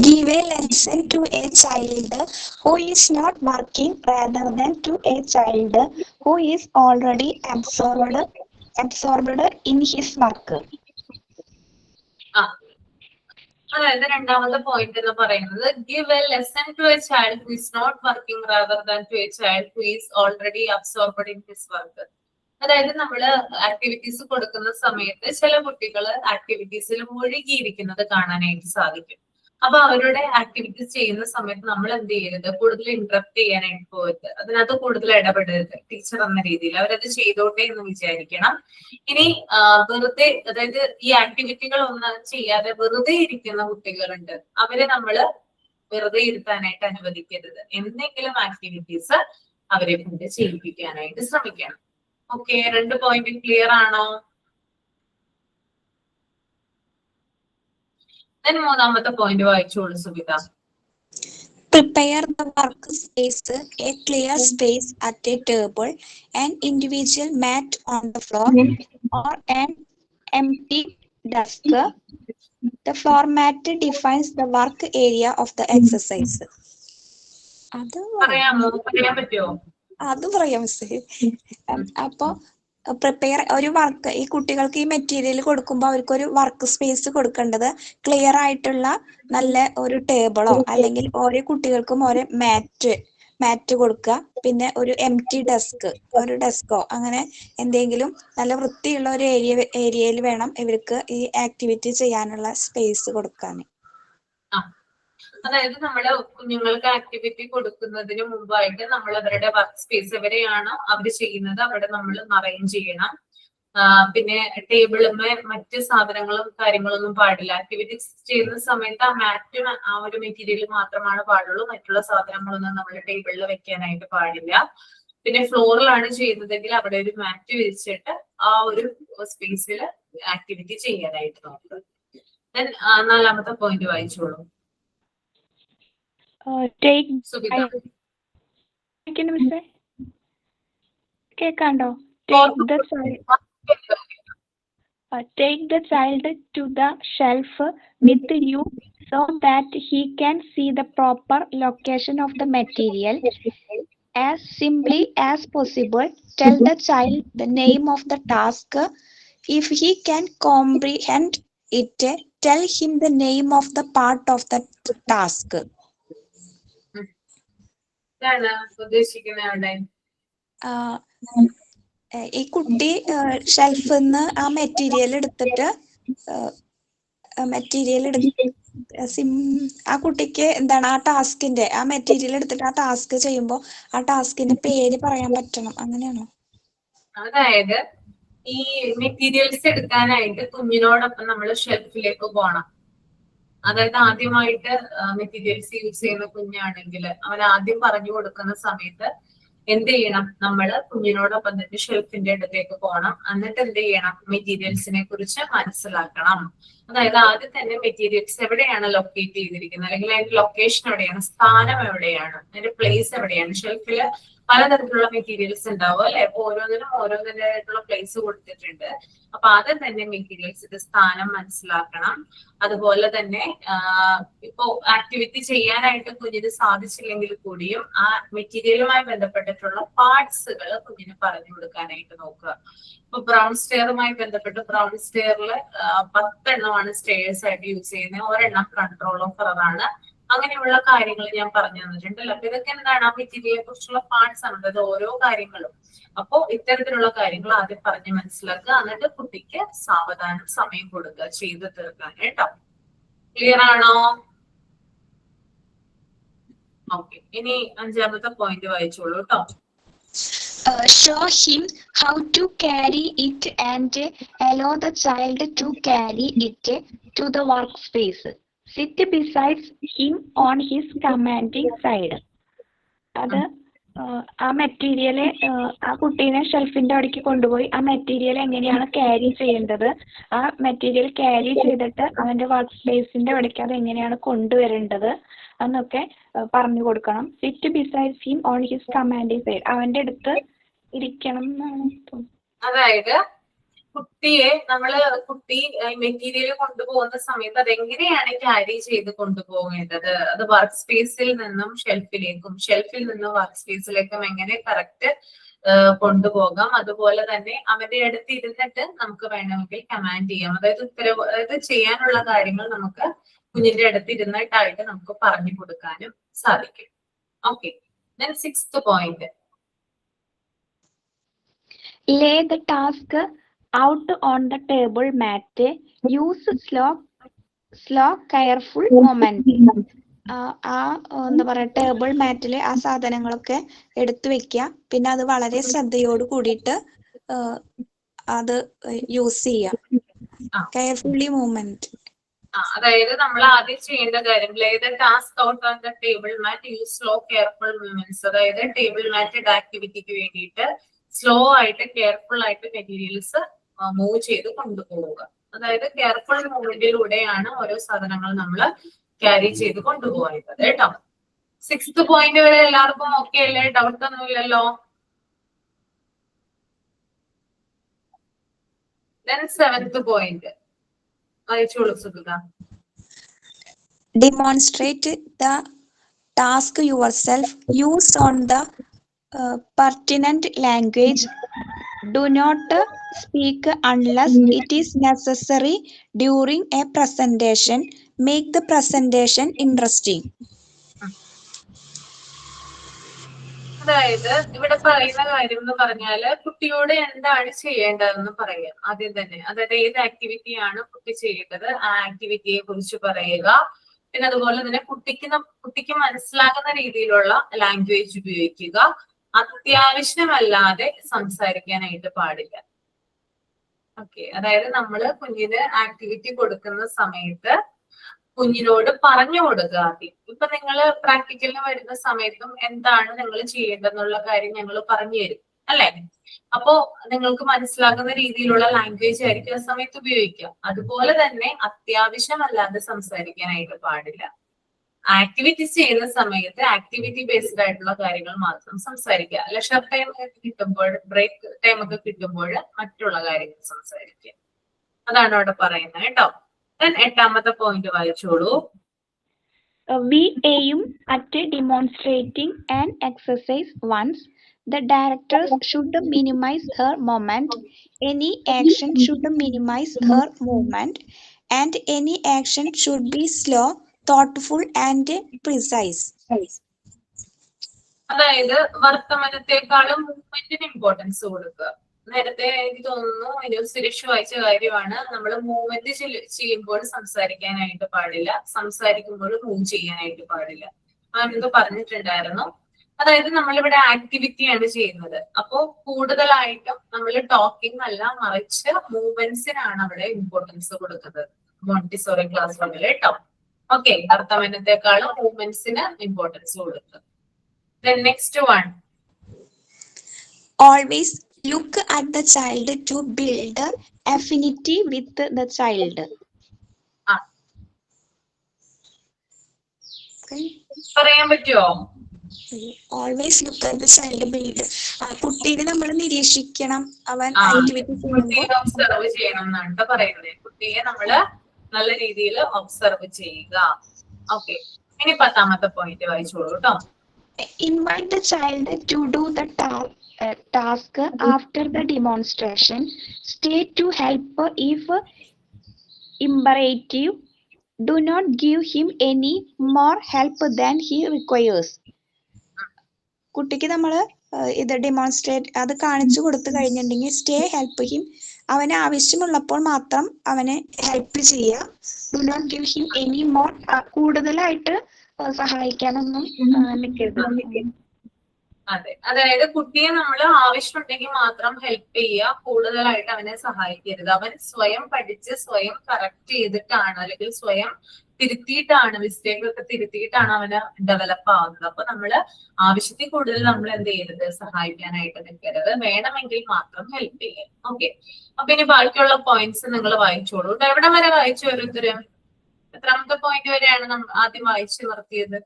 Give a lesson to a child who is not working rather than to a child who is already absorbed in his work. അതായത് രണ്ടാമത്തെ പോയിന്റ് എന്ന് പറയുന്നത് give a lesson to a child who is not working rather than to a child who is already absorbed in his work. അതായത് നമ്മള് ആക്ടിവിറ്റീസ് കൊടുക്കുന്ന സമയത്ത് ചില കുട്ടികൾ ആക്ടിവിറ്റീസിൽ മുഴുകിയിരിക്കുന്നത് കാണാനായിട്ട് സാധിക്കും. അപ്പൊ അവരുടെ ആക്ടിവിറ്റീസ് ചെയ്യുന്ന സമയത്ത് നമ്മൾ എന്ത് ചെയ്യരുത്, കൂടുതൽ ഇന്ററപ്റ്റ് ചെയ്യാനായിട്ട് പോകരുത്, അതിനകത്ത് കൂടുതൽ ഇടപെടരുത്. ടീച്ചർ എന്ന രീതിയിൽ അവരത് ചെയ്തോട്ടെ എന്ന് വിചാരിക്കണം. ഇനി വെറുതെ, അതായത് ഈ ആക്ടിവിറ്റികൾ ഒന്നും ചെയ്യാതെ വെറുതെ ഇരിക്കുന്ന കുട്ടികളുണ്ട്, അവരെ നമ്മള് വെറുതെ ഇരുത്താനായിട്ട് അനുവദിക്കരുത്. എന്തെങ്കിലും ആക്ടിവിറ്റീസ് അവരെ കൊണ്ട് ചെയ്യിപ്പിക്കാനായിട്ട് ശ്രമിക്കണം. ഓക്കെ, 2 പോയിന്റ് ക്ലിയർ ആണോ? Then മൂന്നാമത്തെ പോയിന്റ് വായിച്ചോളൂ Subitha. Prepare the workspace, a clear space at a table, an individual mat on the floor, or an empty desk. The floor mat defines the work area of the exercise. പറയാൻ പറ്റുമോ? അത് പറയാം മിസ്. അപ്പൊ പ്രിപ്പയർ ഒരു വർക്ക്, ഈ കുട്ടികൾക്ക് ഈ മെറ്റീരിയൽ കൊടുക്കുമ്പോൾ അവർക്കൊരു വർക്ക് സ്പേസ് കൊടുക്കേണ്ടത് ക്ലിയർ ആയിട്ടുള്ള നല്ല ഒരു ടേബിളോ അല്ലെങ്കിൽ ഓരോ കുട്ടികൾക്കും ഓരോ മാറ്റ് കൊടുക്കുക. പിന്നെ ഒരു എംപ്റ്റി ഒരു ഡെസ്കോ അങ്ങനെ എന്തെങ്കിലും നല്ല വൃത്തിയുള്ള ഒരു ഏരിയയിൽ വേണം ഇവർക്ക് ഈ ആക്ടിവിറ്റി ചെയ്യാനുള്ള സ്പേസ് കൊടുക്കാൻ. അതായത് നമ്മള് കുഞ്ഞുങ്ങൾക്ക് ആക്ടിവിറ്റി കൊടുക്കുന്നതിന് മുമ്പായിട്ട് നമ്മൾ അവരുടെ വർക്ക് സ്പേസ് എവിടെയാണോ അവർ ചെയ്യുന്നത് അവിടെ നമ്മൾ അറേഞ്ച് ചെയ്യണം. പിന്നെ ടേബിളുമേ മറ്റ് സാധനങ്ങളും കാര്യങ്ങളൊന്നും പാടില്ല. ആക്ടിവിറ്റീസ് ചെയ്യുന്ന സമയത്ത് ആ മാറ്റും ആ ഒരു മെറ്റീരിയൽ മാത്രമാണ് പാടുള്ളൂ. മറ്റുള്ള സാധനങ്ങളൊന്നും നമ്മൾ ടേബിളിൽ വെക്കാനായിട്ട് പാടില്ല. പിന്നെ ഫ്ലോറിലാണ് ചെയ്യുന്നതെങ്കിൽ അവിടെ ഒരു മാറ്റ് വിരിച്ചിട്ട് ആ ഒരു സ്പേസിൽ ആക്ടിവിറ്റി ചെയ്യാനായിട്ട് നോക്കുക. ദെൻ 4ാമത്തെ പോയിന്റ് വായിച്ചോളൂ Subitha. കേക്കാണ്ടോ? Take the child to the shelf with you so that he can see the proper location of the material. As simply as possible, tell the child the name of the task. If he can comprehend it, tell him the name of the part of the task. ഈ കുട്ടി ഷെൽഫിൽ നിന്ന് ആ മെറ്റീരിയൽ എടുത്തിട്ട് ആ കുട്ടിക്ക് എന്താണ് ആ ടാസ്കിന്റെ ആ മെറ്റീരിയൽ എടുത്തിട്ട് ആ ടാസ്ക് ചെയ്യുമ്പോ ആ ടാസ്കിന്റെ പേര് പറയാൻ പറ്റണം. അങ്ങനെയാണോ? അതായത് ഈ മെറ്റീരിയൽസ് എടുക്കാനായിട്ട് കുഞ്ഞിനോടൊപ്പം നമ്മൾ ഷെൽഫിലേക്ക് പോകണം. അതായത് ആദ്യമായിട്ട് മെറ്റീരിയൽസ് യൂസ് ചെയ്യുന്ന കുഞ്ഞാണെങ്കിൽ അവൻ ആദ്യം പറഞ്ഞു കൊടുക്കുന്ന സമയത്ത് എന്ത് ചെയ്യണം? നമ്മള് കുഞ്ഞിനോടൊപ്പം തന്നെ ഷെൽഫിന്റെ അടുത്തേക്ക് പോകണം. എന്നിട്ട് എന്ത് ചെയ്യണം? മെറ്റീരിയൽസിനെ കുറിച്ച് മനസ്സിലാക്കണം. അതായത് ആദ്യം തന്നെ മെറ്റീരിയൽസ് എവിടെയാണ് ലൊക്കേറ്റ് ചെയ്തിരിക്കുന്നത്, അല്ലെങ്കിൽ അതിന്റെ ലൊക്കേഷൻ എവിടെയാണ്, സ്ഥാനം എവിടെയാണ്, അതിന്റെ പ്ലേസ് എവിടെയാണ്. ഷെൽഫില് പലതരത്തിലുള്ള മെറ്റീരിയൽസ് ഉണ്ടാവും അല്ലെ? അപ്പൊ ഓരോന്നിനും ഓരോന്നിൻ്റെതായിട്ടുള്ള പ്ലേസ് കൊടുത്തിട്ടുണ്ട്. അപ്പൊ ആദ്യം തന്നെ മെറ്റീരിയൽസിന്റെ സ്ഥാനം മനസ്സിലാക്കണം. അതുപോലെ തന്നെ ഇപ്പോ ആക്ടിവിറ്റി ചെയ്യാനായിട്ട് കുഞ്ഞിന് സാധിച്ചില്ലെങ്കിൽ കൂടിയും ആ മെറ്റീരിയലുമായി ബന്ധപ്പെട്ടിട്ടുള്ള പാർട്സുകൾ കുഞ്ഞിന് പറഞ്ഞു കൊടുക്കാനായിട്ട് നോക്കുക. ഇപ്പൊ ബ്രൗൺ സ്റ്റെയറുമായി ബന്ധപ്പെട്ട് ബ്രൗൺ സ്റ്റെയറിൽ 10 എണ്ണമാണ് സ്റ്റെയർസ് ആയിട്ട് യൂസ് ചെയ്യുന്നത്. ഒരെണ്ണം കൺട്രോൾ ഓഫ് ആണ്. അങ്ങനെയുള്ള കാര്യങ്ങൾ ഞാൻ പറഞ്ഞു തന്നിട്ടുണ്ടല്ലോ. അപ്പൊ ഇതൊക്കെ എന്താണ്? ആ മെറ്റീരിയലിനെ കുറിച്ചുള്ള പാർട്സ് ആണ്, അതായത് ഓരോ കാര്യങ്ങളും. അപ്പോ ഇത്തരത്തിലുള്ള കാര്യങ്ങൾ ആദ്യം പറഞ്ഞ് മനസ്സിലാക്കുക. എന്നിട്ട് കുട്ടിക്ക് സാവധാനം സമയം കൊടുക്കുക ചെയ്ത് തീർക്കാൻ. കേട്ടോ, ക്ലിയർ ആണോ? ഓക്കെ, ഇനി 5ാമത്തെ പോയിന്റ് വായിച്ചോളൂ കേട്ടോ. Show him how to carry it and allow the child to carry it to the workspace. Sit beside him on his commanding side. അത് ആ മെറ്റീരിയല് ആ കുട്ടീനെ ഷെൽഫിന്റെ അവിടേക്ക് കൊണ്ടുപോയി ആ മെറ്റീരിയൽ എങ്ങനെയാണ് ക്യാരി ചെയ്യേണ്ടത്, ആ മെറ്റീരിയൽ ക്യാരി ചെയ്തിട്ട് അവന്റെ വർക്ക് സ്പേസിന്റെ അവിടേക്ക് അത് എങ്ങനെയാണ് കൊണ്ടുവരേണ്ടത് എന്നൊക്കെ പറഞ്ഞു കൊടുക്കണം. Sit beside him on his commanding side, അവന്റെ അടുത്ത് ഇരിക്കണം എന്നാണ് തോന്നുന്നത്. അതായത് കുട്ടി മെറ്റീരിയൽ കൊണ്ടുപോകുന്ന സമയത്ത് അതെങ്ങനെയാണ് ക്യാരി ചെയ്ത് കൊണ്ടുപോകേണ്ടത്, അത് വർക്ക് സ്പേസിൽ നിന്നും ഷെൽഫിലേക്കും ഷെൽഫിൽ നിന്നും വർക്ക് സ്പേസിലേക്കും എങ്ങനെ കറക്റ്റ് കൊണ്ടുപോകാം. അതുപോലെ തന്നെ അവന്റെ അടുത്ത് ഇരുന്നിട്ട് നമുക്ക് വേണമെങ്കിൽ കമാൻഡ് ചെയ്യാം. അതായത് ചെയ്യാനുള്ള കാര്യങ്ങൾ നമുക്ക് കുഞ്ഞിന്റെ അടുത്ത് ഇരുന്നിട്ടായിട്ട് നമുക്ക് പറഞ്ഞു കൊടുക്കാനും സാധിക്കും. Okay, then 6th point. Lay the task out on the table mat. Use slow careful movement. എന്താ പറയാ, ടേബിൾ മാറ്റില് ആ സാധനങ്ങളൊക്കെ എടുത്തു വെക്കുക. പിന്നെ അത് വളരെ ശ്രദ്ധയോട് കൂടിയിട്ട് അത് യൂസ് ചെയ്യാം. Carefully movement. അതായത് നമ്മൾ ആദ്യം ചെയ്യേണ്ട കാര്യം lay the task out on the table mat use slow careful movements. അതായത് ടേബിൾ മാറ്റഡ് ആക്ടിവിറ്റിക്ക് വേണ്ടിയിട്ട് സ്ലോ ആയിട്ട് കെയർഫുൾ ആയിട്ട് മെറ്റീരിയൽസ് മൂവ് ചെയ്ത് കൊണ്ടുപോവുക. അതായത് കെയർഫുൾ മൂവ്മെന്റിലൂടെയാണ് ഓരോ സാധനങ്ങൾ നമ്മൾ ക്യാരി ചെയ്ത് കൊണ്ടുപോകുന്നത് കേട്ടോ. 6th പോയിന്റ് വരെ എല്ലാവർക്കും ഓക്കെ അല്ലേ? ഡൗട്ട് ഒന്നുമില്ലല്ലോ? Then 7th point. വായിച്ചോളൂ Sugatha. Demonstrate the task yourself. Use on the pertinent language. Do not speak unless it is necessary during a presentation. Make the presentation interesting. അതായത് ഇവിടെ പറയുന്ന കാര്യം എന്ന് പറഞ്ഞാല് കുട്ടിയോട് എന്താണ് ചെയ്യേണ്ടതെന്ന് പറയുക ആദ്യം തന്നെ. അതായത് ഏത് ആക്ടിവിറ്റിയാണ് കുട്ടി ചെയ്യേണ്ടത് ആ ആക്ടിവിറ്റിയെ കുറിച്ച് പറയുക. പിന്നെ അതുപോലെ തന്നെ കുട്ടിക്ക് മനസ്സിലാകുന്ന രീതിയിലുള്ള ലാംഗ്വേജ് ഉപയോഗിക്കുക. അത്യാവശ്യമല്ലാതെ സംസാരിക്കാനായിട്ട് പാടില്ല. ഓക്കെ, അതായത് നമ്മള് കുഞ്ഞിന് ആക്ടിവിറ്റി കൊടുക്കുന്ന സമയത്ത് കുഞ്ഞിനോട് പറഞ്ഞു കൊടുക്കുക ആദ്യം. ഇപ്പൊ നിങ്ങൾ പ്രാക്ടിക്കലിന് വരുന്ന സമയത്തും എന്താണ് നിങ്ങൾ ചെയ്യേണ്ടതെന്നുള്ള കാര്യം ഞങ്ങൾ പറഞ്ഞു തരും അല്ലെ? അപ്പോ നിങ്ങൾക്ക് മനസ്സിലാകുന്ന രീതിയിലുള്ള ലാംഗ്വേജ് ആയിരിക്കും ആ സമയത്ത് ഉപയോഗിക്കുക. അതുപോലെ തന്നെ അത്യാവശ്യമല്ലാതെ സംസാരിക്കാനായിട്ട് പാടില്ല. ആക്ടിവിറ്റീസ് ചെയ്യുന്ന സമയത്ത് ആക്ടിവിറ്റി ബേസ്ഡ് ആയിട്ടുള്ള കാര്യങ്ങൾ മാത്രം സംസാരിക്കുക. ലെഷർ ടൈം കിട്ടുമ്പോൾ, ബ്രേക്ക് ടൈം ഒക്കെ കിട്ടുമ്പോൾ മറ്റുള്ള കാര്യങ്ങൾ സംസാരിക്കുക. അതാണ് അവിടെ പറയുന്നത് കേട്ടോ. 8ാമത്തെ പോയിന്റ് വായിച്ചോളൂ. We aim at demonstrating an exercise once. The director should minimize her moment. Any action should minimize her movement. And any action should be slow, thoughtful, and precise. അതായത് വർത്തമാനത്തെക്കാളും മൂവ്മെന്റിന് ഇമ്പോർട്ടൻസ് കൊടുക്കുക. നേരത്തെ എനിക്ക് തോന്നുന്നു സുരേഷ് വായിച്ച കാര്യമാണ്. നമ്മൾ മൂവ്മെന്റ് ചെയ്യുമ്പോൾ സംസാരിക്കാനായിട്ട് പാടില്ല, സംസാരിക്കുമ്പോൾ മൂവ് ചെയ്യാനായിട്ട് പാടില്ല. അതെന്തോ പറഞ്ഞിട്ടുണ്ടായിരുന്നു. അതായത് നമ്മളിവിടെ ആക്ടിവിറ്റിയാണ് ചെയ്യുന്നത്. അപ്പോ കൂടുതലായിട്ടും നമ്മൾ ടോക്കിംഗ് അല്ല, മറിച്ച് മൂവ്മെന്റ്സിനാണ് അവിടെ ഇമ്പോർട്ടൻസ് കൊടുക്കുന്നത് മോണ്ടിസോറി ക്ലാസ്സുകളിൽ കേട്ടോ. ഓക്കെ, വർത്തമാനത്തെക്കാളും മൂവ്മെന്റ്സിന് ഇമ്പോർട്ടൻസ് കൊടുക്കുക. Then next one. Always look at the child to build affinity with the child. Okay. പറയാൻ പറ്റുമോ? Always look at the child build. കുട്ടീനെ നമ്മൾ നിരീക്ഷിക്കണം. അവൻ ആക്ടിവിറ്റി ചെയ്യുമ്പോൾ ഒബ്സർവ് ചെയ്യണം എന്നാണ് പറയുന്നത്. കുട്ടിയെ നമ്മള് നല്ല രീതിയിൽ ഒബ്സർവ് ചെയ്യുക. ഓക്കെ, ഇനി 10ാമത്തെ പോയിന്റ് വായിച്ചോളൂ കേട്ടോ. Invite the child to do the task after the demonstration. Stay to help if imperative. Do not give him any more help than he requires. കുട്ടിക്ക് നമ്മൾ ഇത് ഡെമോൺസ്ട്രേറ്റ് അത് കാണിച്ചു കൊടുത്തു കഴിഞ്ഞിട്ടുണ്ടെങ്കിൽ സ്റ്റേ ഹെൽപ്പ് ഹിം. അവന് ആവശ്യമുള്ളപ്പോൾ മാത്രം അവനെ ഹെൽപ്പ് ചെയ്യുക. Do not give him any more. കൂടുതലായിട്ട് സഹായിക്കാനൊന്നും നിൽക്കരുത്. അതെ, അതായത് കുട്ടിയെ നമ്മൾ ആവശ്യമുണ്ടെങ്കിൽ മാത്രം ഹെൽപ്പ് ചെയ്യുക, കൂടുതലായിട്ട് അവനെ സഹായിക്കരുത്. അവൻ സ്വയം പഠിച്ച് സ്വയം കറക്റ്റ് ചെയ്തിട്ടാണ് അല്ലെങ്കിൽ സ്വയം തിരുത്തിയിട്ടാണ്, മിസ്റ്റേക്ക് ഒക്കെ തിരുത്തിയിട്ടാണ് അവന് ഡെവലപ്പ് ആവുന്നത്. അപ്പൊ നമ്മള് ആവശ്യത്തിൽ കൂടുതൽ നമ്മൾ എന്ത് ചെയ്യരുത്, സഹായിക്കാനായിട്ട് നിൽക്കരുത്. വേണമെങ്കിൽ മാത്രം ഹെൽപ്പ് ചെയ്യാം. ഓക്കെ, അപ്പൊ ഇനി ബാക്കിയുള്ള പോയിന്റ്സ് നിങ്ങൾ വായിച്ചോളൂ. എവിടെ വരെ വായിച്ചു ഓരോരുത്തരും? എത്രാമത്തെ പോയിന്റ് വരെയാണ് നമ്മൾ ആദ്യം വായിച്ചു നിർത്തിയത്?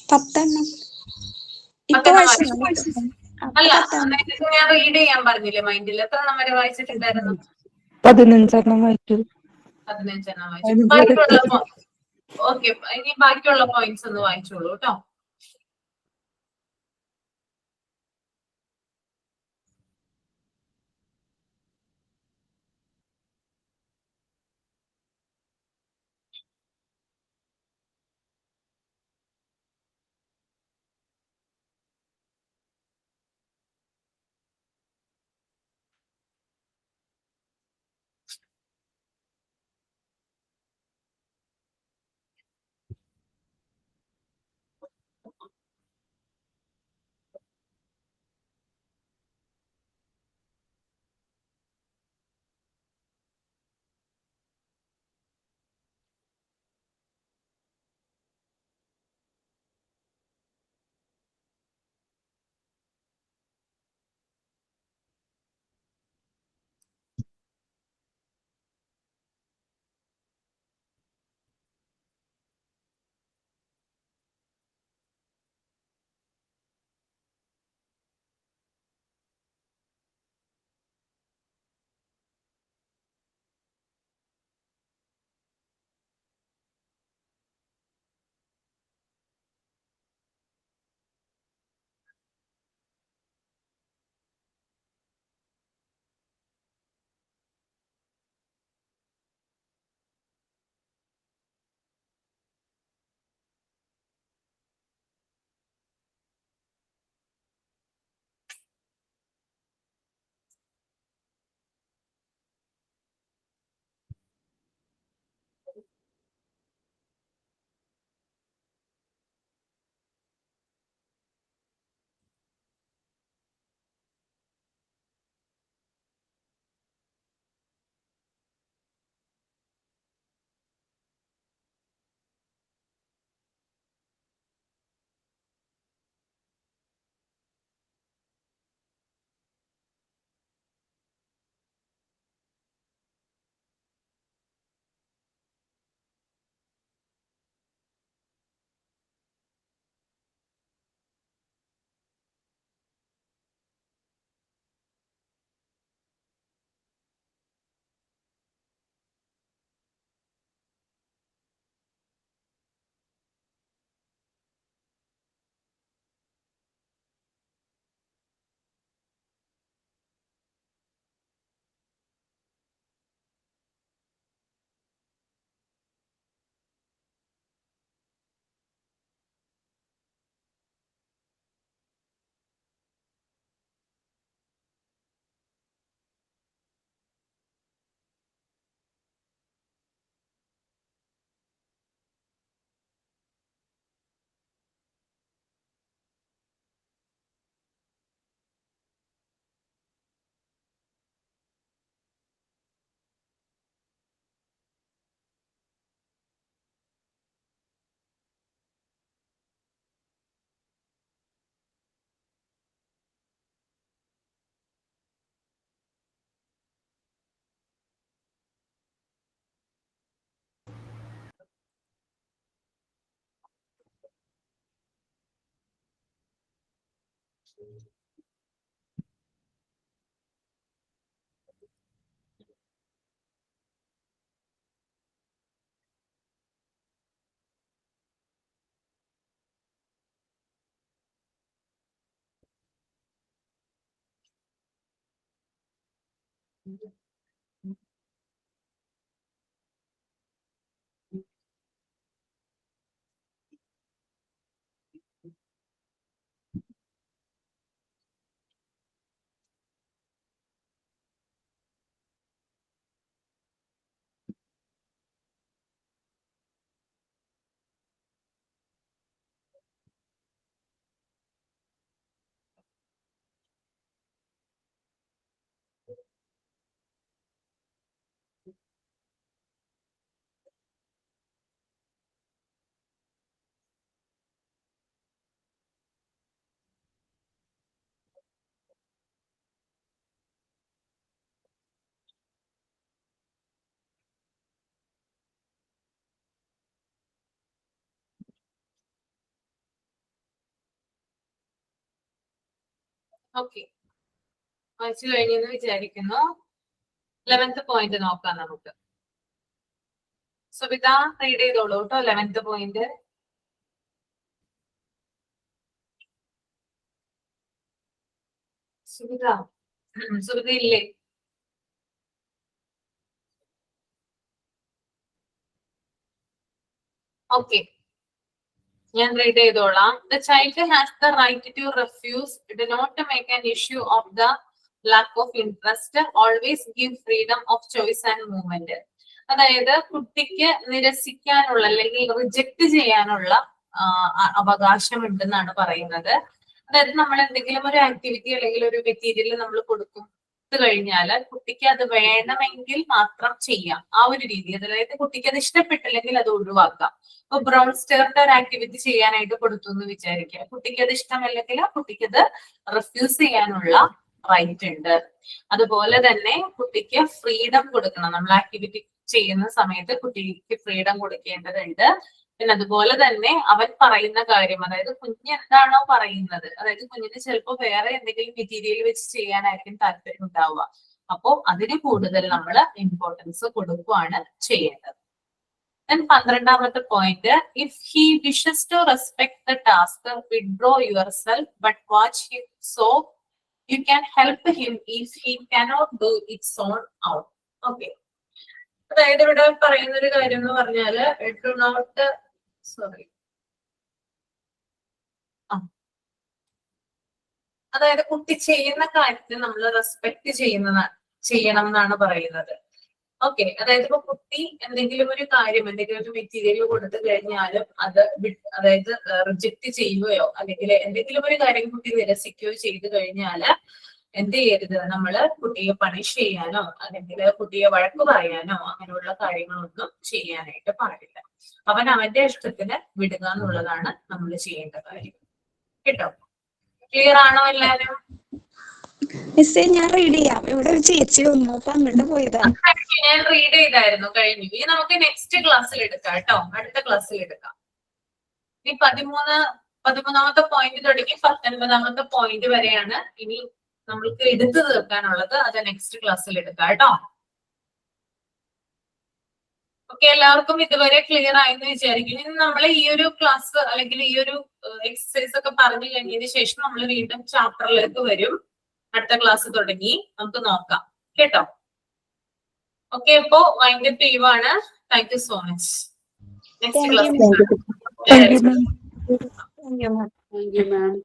10 അല്ല, ഞാൻ റീഡ് ചെയ്യാൻ പറഞ്ഞില്ലേ മൈൻഡിൽ? എത്ര എണ്ണം വരെ വായിച്ചിട്ടുണ്ടായിരുന്നു? 15 വായിച്ചു. 15 വായിച്ചു. ബാക്കിയുള്ള ഓക്കെ, ഇനി ബാക്കിയുള്ള പോയിന്റ്സ് ഒന്ന് വായിച്ചോളൂ കേട്ടോ. ഓക്കെ, വായിച്ചു കഴിഞ്ഞെന്ന് വിചാരിക്കുന്നു. 11th പോയിന്റ് നോക്കാം നമുക്ക്. സുബിത റീഡ് ചെയ്തോളൂ കേട്ടോ 11th പോയിന്റ്. സുബിത സുബിത ഇല്ലേ? ഓക്കെ, ഞാൻ റീഡ് ചെയ്തോളാം. The child has the right to refuse, do not make an issue of the lack of interest, always give freedom of choice and movement. അതായത് കുട്ടിക്ക് നിരസിക്കാനുള്ള അല്ലെങ്കിൽ റിജക്ട് ചെയ്യാനുള്ള അവകാശമുണ്ടെന്നാണ് പറയുന്നത്. അതായത് നമ്മൾ എന്തെങ്കിലും ഒരു ആക്ടിവിറ്റി അല്ലെങ്കിൽ ഒരു മെറ്റീരിയൽ നമ്മൾ കൊടുക്കും കഴിഞ്ഞാൽ കുട്ടിക്ക് അത് വേണമെങ്കിൽ മാത്രം ചെയ്യാം, ആ ഒരു രീതി. അതായത് കുട്ടിക്ക് അത് ഇഷ്ടപ്പെട്ടില്ലെങ്കിൽ അത് ഒഴിവാക്കാം. ഇപ്പൊ ബ്രൗൺ സ്റ്റെയറിന്റെ ഒരു ആക്ടിവിറ്റി ചെയ്യാനായിട്ട് കൊടുത്തു എന്ന് വിചാരിക്കുക, കുട്ടിക്ക് അത് ഇഷ്ടമല്ലെങ്കിൽ കുട്ടിക്ക് അത് റിഫ്യൂസ് ചെയ്യാനുള്ള റൈറ്റ് ഉണ്ട്. അതുപോലെ തന്നെ കുട്ടിക്ക് ഫ്രീഡം കൊടുക്കണം. നമ്മൾ ആക്ടിവിറ്റി ചെയ്യുന്ന സമയത്ത് കുട്ടിക്ക് ഫ്രീഡം കൊടുക്കേണ്ടതുണ്ട്. പിന്നെ അതുപോലെ തന്നെ അവൻ പറയുന്ന കാര്യം, അതായത് കുഞ്ഞ് എന്താണോ പറയുന്നത്, അതായത് കുഞ്ഞിന് ചിലപ്പോൾ വേറെ എന്തെങ്കിലും മെറ്റീരിയൽ വെച്ച് ചെയ്യാനായിരിക്കും താല്പര്യം ഉണ്ടാവുക. അപ്പോ അതിന് കൂടുതൽ നമ്മൾ ഇമ്പോർട്ടൻസ് കൊടുക്കുകയാണ് ചെയ്യേണ്ടത്. 12th point, if he wishes to respect the task, withdraw your self but watch him, so you can help him if he cannot do its own out. Okay, അതായത് ഇവിടെ പറയുന്ന ഒരു കാര്യം എന്ന് പറഞ്ഞാല് ഡു നോട്ട് അതായത് കുട്ടി ചെയ്യുന്ന കാര്യത്തിൽ നമ്മൾ റെസ്പെക്ട് ചെയ്യണം എന്നാണ് പറയുന്നത്. ഓക്കെ, അതായത് ഇപ്പൊ കുട്ടി എന്തെങ്കിലും ഒരു കാര്യം, എന്തെങ്കിലും ഒരു മെറ്റീരിയൽ കൊടുത്തു കഴിഞ്ഞാലും അത് അതായത് റിജക്ട് ചെയ്യുകയോ അല്ലെങ്കിൽ എന്തെങ്കിലും ഒരു കാര്യം കുട്ടി നിരസിക്കുകയോ ചെയ്തു കഴിഞ്ഞാല് എന്ത് ചെയ്യരുത്, നമ്മള് കുട്ടിയെ പണിഷ് ചെയ്യാനോ അല്ലെങ്കിൽ കുട്ടിയെ വഴക്ക് പറയാനോ അങ്ങനെയുള്ള കാര്യങ്ങളൊന്നും ചെയ്യാനായിട്ട് പാടില്ല. അവൻ അവന്റെ ഇഷ്ടത്തിന് വിടുക എന്നുള്ളതാണ് നമ്മൾ ചെയ്യേണ്ട കാര്യം. കേട്ടോ? ക്ലിയർ ആണോ എല്ലാവരും? മിസ്സേ ഞാൻ റീഡ് ചെയ്യാം. ഇവിടെ ഒരു ചേച്ചി വന്നു, അപ്പൊ അങ്ങോട്ട് പോയതാ. ഞാൻ റീഡ് ചെയ്തായിരുന്നു, കഴിഞ്ഞു. ഇനി നമുക്ക് നെക്സ്റ്റ് ക്ലാസ്സിൽ എടുക്കാം കേട്ടോ, അടുത്ത ക്ലാസ്സിൽ എടുക്കാം. ഇനി 13th പോയിന്റ് തുടങ്ങി 19th പോയിന്റ് വരെയാണ് ഇനി നമ്മൾക്ക് എടുത്തു തീർക്കാനുള്ളത്. അത് നെക്സ്റ്റ് ക്ലാസ്സിൽ എടുക്കാം കേട്ടോ. ഓക്കെ, എല്ലാവർക്കും ഇതുവരെ ക്ലിയർ ആയെന്ന് വിചാരിക്കുന്നു. ഇനി നമ്മൾ ഈ ഒരു ക്ലാസ് അല്ലെങ്കിൽ ഈ ഒരു എക്സസൈസ് ഒക്കെ പറഞ്ഞു കഴിഞ്ഞതിന് ശേഷം നമ്മൾ വീണ്ടും ചാപ്റ്ററിലേക്ക് വരും. അടുത്ത ക്ലാസ് തുടങ്ങി നമുക്ക് നോക്കാം കേട്ടോ. ഓക്കെ, അപ്പോ വൈൻഡ് അപ്പ് ചെയ്യുവാണ്. Thank you so much. Next class. Thank you ma'am.